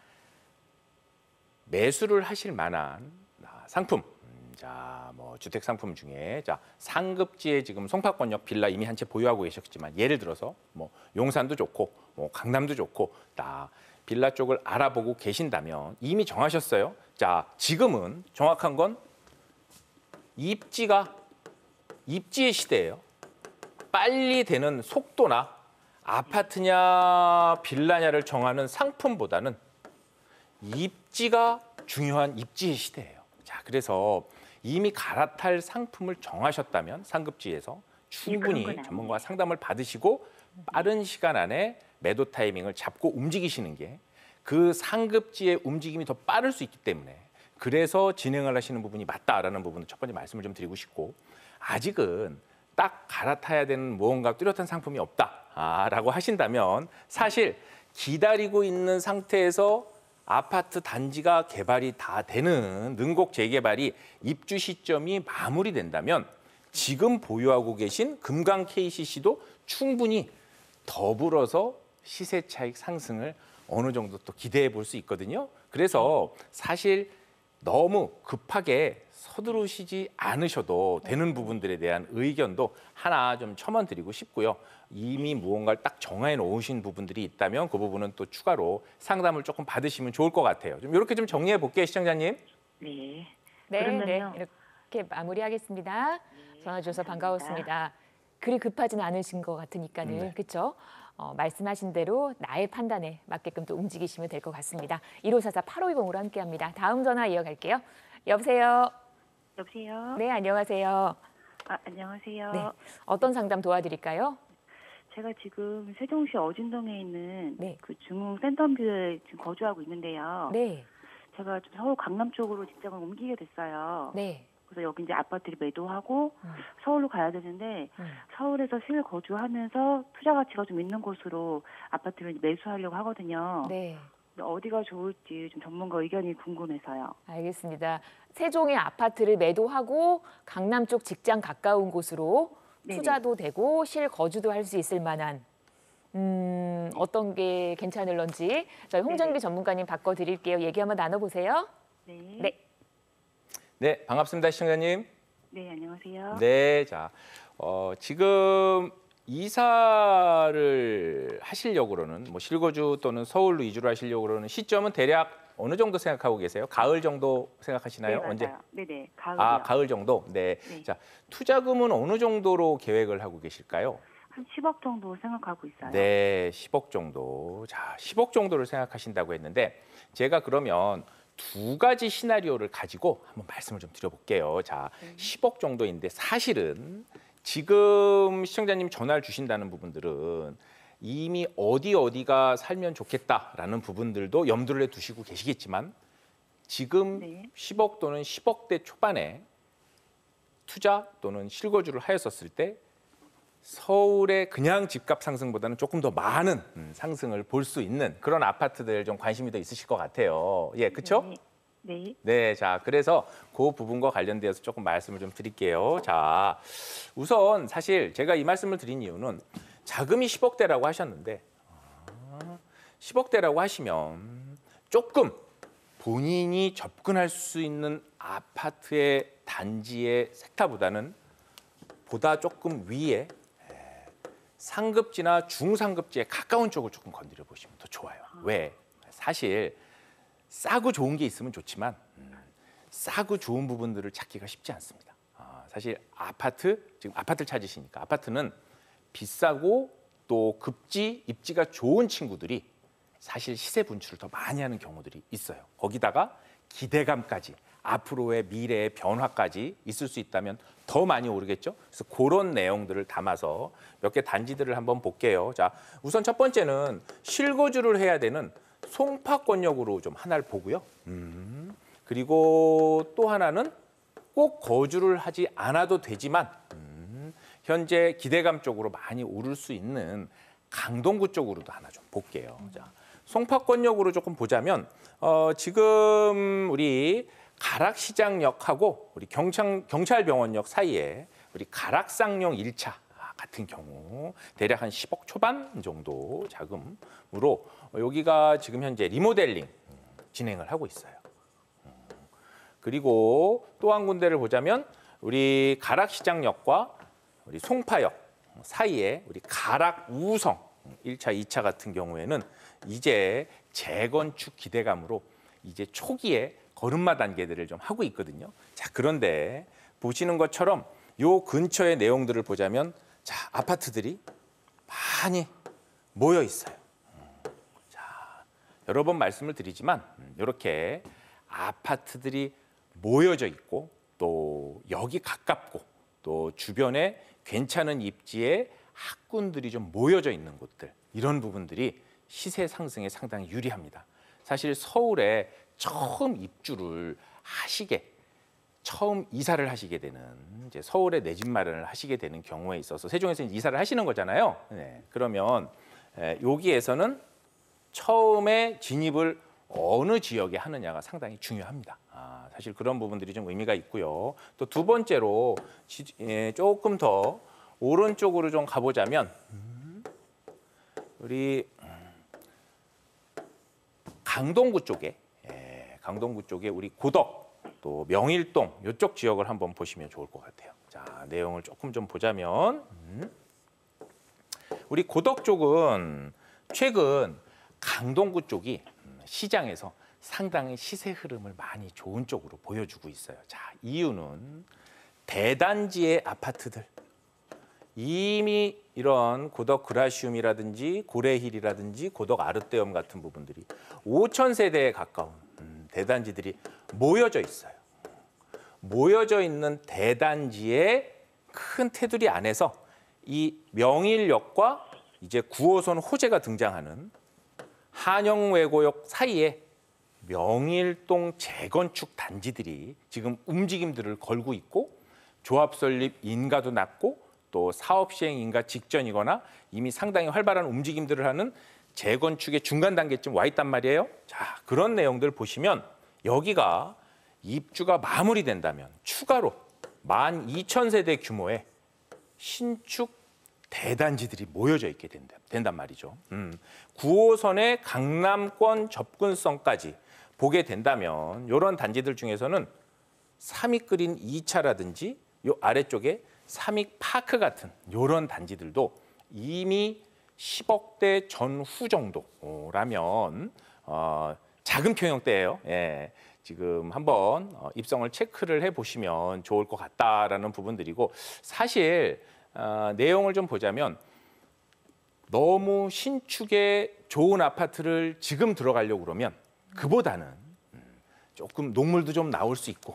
Speaker 2: 매수를 하실 만한 상품. 자, 뭐 주택 상품 중에 자, 상급지에 지금 송파권역 빌라 이미 한 채 보유하고 계셨지만 예를 들어서 뭐 용산도 좋고 뭐 강남도 좋고 다 빌라 쪽을 알아보고 계신다면 이미 정하셨어요. 자, 지금은 정확한 건 입지의 시대예요. 빨리 되는 속도나 아파트냐 빌라냐를 정하는 상품보다는 입지가 중요한 입지의 시대예요. 자, 그래서 이미 갈아탈 상품을 정하셨다면 상급지에서 충분히 전문가와 상담을 받으시고 빠른 시간 안에 매도 타이밍을 잡고 움직이시는 게 그 상급지의 움직임이 더 빠를 수 있기 때문에 그래서 진행을 하시는 부분이 맞다라는 부분을 첫 번째 말씀을 좀 드리고 싶고 아직은 딱 갈아타야 되는 무언가 뚜렷한 상품이 없다라고 하신다면 사실 기다리고 있는 상태에서 아파트 단지가 개발이 다 되는 능곡 재개발이 입주 시점이 마무리된다면 지금 보유하고 계신 금강 KCC도 충분히 더불어서 시세 차익 상승을 어느 정도 또 기대해 볼 수 있거든요. 그래서 사실 너무 급하게 서두르시지 않으셔도 되는 부분들에 대한 의견도 하나 좀 첨언드리고 싶고요. 이미 무언가를 딱 정해 놓으신 부분들이 있다면 그 부분은 또 추가로 상담을 조금 받으시면 좋을 것 같아요. 좀 이렇게 좀 정리해 볼게요, 시청자님.
Speaker 6: 네.
Speaker 1: 네, 이렇게 마무리하겠습니다. 전화 주셔서 반가웠습니다. 그리 급하진 않으신 것 같으니까는 그렇죠? 말씀하신 대로 나의 판단에 맞게끔 또 움직이시면 될 것 같습니다. 1544-8520으로 함께합니다. 다음 전화 이어갈게요. 여보세요.
Speaker 7: 여보세요.
Speaker 1: 네, 안녕하세요.
Speaker 7: 안녕하세요.
Speaker 1: 네, 어떤 상담 도와드릴까요?
Speaker 7: 제가 지금 세종시 어진동에 있는
Speaker 1: 네.
Speaker 7: 그 중흥 센텀뷰에 지금 거주하고 있는데요.
Speaker 1: 네,
Speaker 7: 제가 좀 서울 강남 쪽으로 직장을 옮기게 됐어요.
Speaker 1: 네.
Speaker 7: 그래서 여기 이제 아파트를 매도하고 서울로 가야 되는데 서울에서 실거주하면서 투자 가치가 좀 있는 곳으로 아파트를 매수하려고 하거든요.
Speaker 1: 네.
Speaker 7: 근데 어디가 좋을지 좀 전문가 의견이 궁금해서요.
Speaker 1: 알겠습니다. 세종의 아파트를 매도하고 강남 쪽 직장 가까운 곳으로
Speaker 7: 네네.
Speaker 1: 투자도 되고 실거주도 할 수 있을 만한 어떤 게 괜찮을런지 저희 홍정기 전문가님 바꿔드릴게요. 얘기 한번 나눠보세요.
Speaker 7: 네.
Speaker 1: 네.
Speaker 2: 네, 반갑습니다, 시청자님.
Speaker 7: 네, 안녕하세요.
Speaker 2: 네, 자, 지금 이사를 하시려고 그러는 뭐 실거주 또는 서울로 이주를 하시려고 그러는 시점은 대략 어느 정도 생각하고 계세요? 가을 정도 생각하시나요?
Speaker 7: 네,
Speaker 2: 언제?
Speaker 7: 맞아요. 네네, 가을이요.
Speaker 2: 아, 가을 정도? 네.
Speaker 7: 네.
Speaker 2: 자, 투자금은 어느 정도로 계획을 하고 계실까요?
Speaker 7: 한 10억 정도 생각하고 있어요.
Speaker 2: 네, 10억 정도. 자, 10억 정도를 생각하신다고 했는데 제가 그러면 두 가지 시나리오를 가지고 한번 말씀을 좀 드려볼게요. 자, 10억 정도인데 사실은 지금 시청자님 전화를 주신다는 부분들은 이미 어디가 살면 좋겠다라는 부분들도 염두를 두시고 계시겠지만 지금
Speaker 7: 네.
Speaker 2: 10억 또는 10억대 초반에 투자 또는 실거주를 하였었을 때 서울의 그냥 집값 상승보다는 조금 더 많은 상승을 볼 수 있는 그런 아파트들 좀 관심이 더 있으실 것 같아요. 예, 그렇죠?
Speaker 7: 네. 네.
Speaker 2: 네, 자, 그래서 그 부분과 관련돼서 조금 말씀을 좀 드릴게요. 자, 우선 사실 제가 이 말씀을 드린 이유는 자금이 10억대라고 하셨는데 10억대라고 하시면 조금 본인이 접근할 수 있는 아파트의 단지의 섹터보다는 보다 조금 위에 상급지나 중상급지에 가까운 쪽을 조금 건드려 보시면 더 좋아요. 왜? 사실 싸고 좋은 게 있으면 좋지만 싸고 좋은 부분들을 찾기가 쉽지 않습니다. 사실 지금 아파트를 찾으시니까 아파트는 비싸고 또 급지, 입지가 좋은 친구들이 사실 시세 분출을 더 많이 하는 경우들이 있어요. 거기다가 기대감까지 앞으로의 미래의 변화까지 있을 수 있다면 더 많이 오르겠죠. 그래서 그런 내용들을 담아서 몇 개 단지들을 한번 볼게요. 자, 우선 첫 번째는 실거주를 해야 되는 송파권역으로 좀 하나를 보고요. 그리고 또 하나는 꼭 거주를 하지 않아도 되지만 현재 기대감 쪽으로 많이 오를 수 있는 강동구 쪽으로도 하나 좀 볼게요. 자, 송파권역으로 조금 보자면 지금 우리 가락시장역하고 우리 경찰병원역 사이에 우리 가락쌍용 1차 같은 경우 대략 한 10억 초반 정도 자금으로 여기가 지금 현재 리모델링 진행을 하고 있어요. 그리고 또 한 군데를 보자면 우리 가락시장역과 우리 송파역 사이에 우리 가락우성 1차, 2차 같은 경우에는 이제 재건축 기대감으로 이제 초기에 걸음마 단계들을 좀 하고 있거든요. 자, 그런데 보시는 것처럼 요 근처의 내용들을 보자면 자, 아파트들이 많이 모여 있어요. 자, 여러 번 말씀을 드리지만 이렇게 아파트들이 모여져 있고 또 여기 가깝고 또 주변에 괜찮은 입지에 학군들이 좀 모여져 있는 곳들, 이런 부분들이 시세 상승에 상당히 유리합니다. 사실 서울에 처음 입주를 하시게, 처음 이사를 하시게 되는, 이제 서울에 내 집 마련을 하시게 되는 경우에 있어서 세종에서 이사를 하시는 거잖아요. 네, 그러면 여기에서는 처음에 진입을 어느 지역에 하느냐가 상당히 중요합니다. 사실 그런 부분들이 좀 의미가 있고요. 또 두 번째로 조금 더 오른쪽으로 좀 가보자면 우리 강동구 쪽에 우리 고덕 또 명일동 이쪽 지역을 한번 보시면 좋을 것 같아요. 자, 내용을 조금 좀 보자면 우리 고덕 쪽은 최근 강동구 쪽이 시장에서 상당히 시세 흐름을 많이 좋은 쪽으로 보여주고 있어요. 자, 이유는 대단지의 아파트들, 이미 이런 고덕 그라시움이라든지 고래힐이라든지 고덕 아르떼움 같은 부분들이 5천 세대에 가까운 대단지들이 모여져 있어요. 모여져 있는 대단지의 큰 테두리 안에서 이 명일역과 이제 9호선 호재가 등장하는 한영외고역 사이에 명일동 재건축 단지들이 지금 움직임들을 걸고 있고, 조합 설립 인가도 낮고 또 사업 시행 인가 직전이거나 이미 상당히 활발한 움직임들을 하는 재건축의 중간 단계쯤 와 있단 말이에요. 자, 그런 내용들 보시면 여기가 입주가 마무리된다면 추가로 12,000세대 규모의 신축 대단지들이 모여져 있게 된단 말이죠. 9호선의 강남권 접근성까지 보게 된다면 이런 단지들 중에서는 삼익그린 2차라든지 요 아래쪽에 삼익파크 같은 이런 단지들도 이미 10억대 전후 정도라면 작은 평형대예요. 예, 지금 한번 입성을 체크를 해보시면 좋을 것 같다라는 부분들이고, 사실 내용을 좀 보자면 너무 신축의 좋은 아파트를 지금 들어가려고 그러면 그보다는 조금 녹물도 좀 나올 수 있고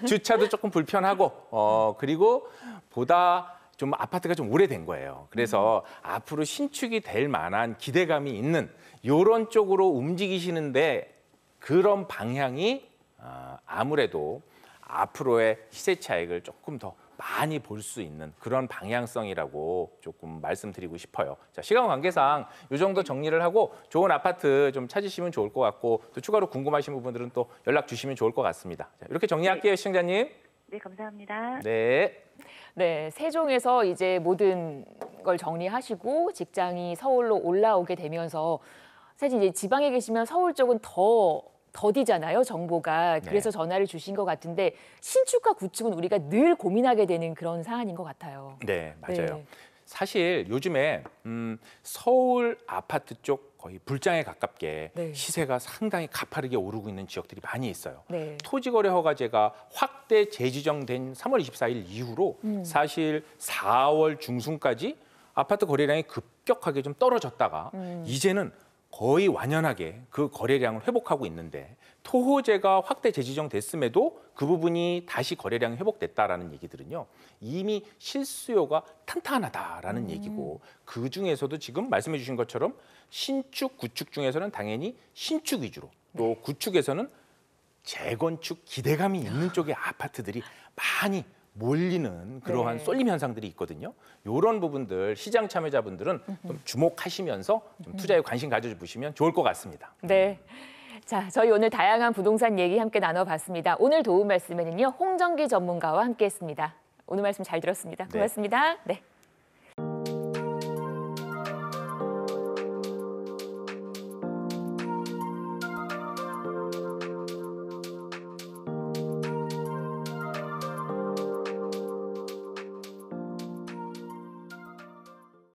Speaker 2: 주차도 조금 불편하고 그리고 보다 좀 아파트가 좀 오래된 거예요. 그래서 앞으로 신축이 될 만한 기대감이 있는 이런 쪽으로 움직이시는데, 그런 방향이 아무래도 앞으로의 시세 차익을 조금 더 많이 볼 수 있는 그런 방향성이라고 조금 말씀드리고 싶어요. 자, 시간 관계상 이 정도 정리를 하고 좋은 아파트 좀 찾으시면 좋을 것 같고, 또 추가로 궁금하신 부분들은 또 연락 주시면 좋을 것 같습니다. 자, 이렇게 정리할게요, 시청자님.
Speaker 7: 네, 감사합니다.
Speaker 2: 네.
Speaker 1: 네, 세종에서 이제 모든 걸 정리하시고 직장이 서울로 올라오게 되면서 사실 이제 지방에 계시면 서울 쪽은 더디잖아요, 정보가. 그래서 전화를 주신 것 같은데 신축과 구축은 우리가 늘 고민하게 되는 그런 사안인 것 같아요.
Speaker 2: 네, 맞아요.
Speaker 1: 네.
Speaker 2: 사실 요즘에 서울 아파트 쪽 거의 불장에 가깝게
Speaker 1: 네.
Speaker 2: 시세가 상당히 가파르게 오르고 있는 지역들이 많이 있어요.
Speaker 1: 네.
Speaker 2: 토지거래 허가제가 확대 재지정된 3월 24일 이후로 사실 4월 중순까지 아파트 거래량이 급격하게 좀 떨어졌다가 이제는 거의 완연하게 그 거래량을 회복하고 있는데, 토호제가 확대 재지정됐음에도 그 부분이 다시 거래량이 회복됐다라는 얘기들은요. 이미 실수요가 탄탄하다라는 얘기고 그중에서도 지금 말씀해 주신 것처럼 신축, 구축 중에서는 당연히 신축 위주로 또 구축에서는 재건축 기대감이 있는 쪽의 아파트들이 많이 몰리는 그러한
Speaker 1: 네.
Speaker 2: 쏠림 현상들이 있거든요. 이런 부분들 시장 참여자분들은 좀 주목하시면서 좀 투자에 관심 가져보시면 좋을 것 같습니다.
Speaker 1: 네. 자, 저희 오늘 다양한 부동산 얘기 함께 나눠봤습니다. 오늘 도움 말씀에는요, 홍정기 전문가와 함께했습니다. 오늘 말씀 잘 들었습니다. 고맙습니다. 네.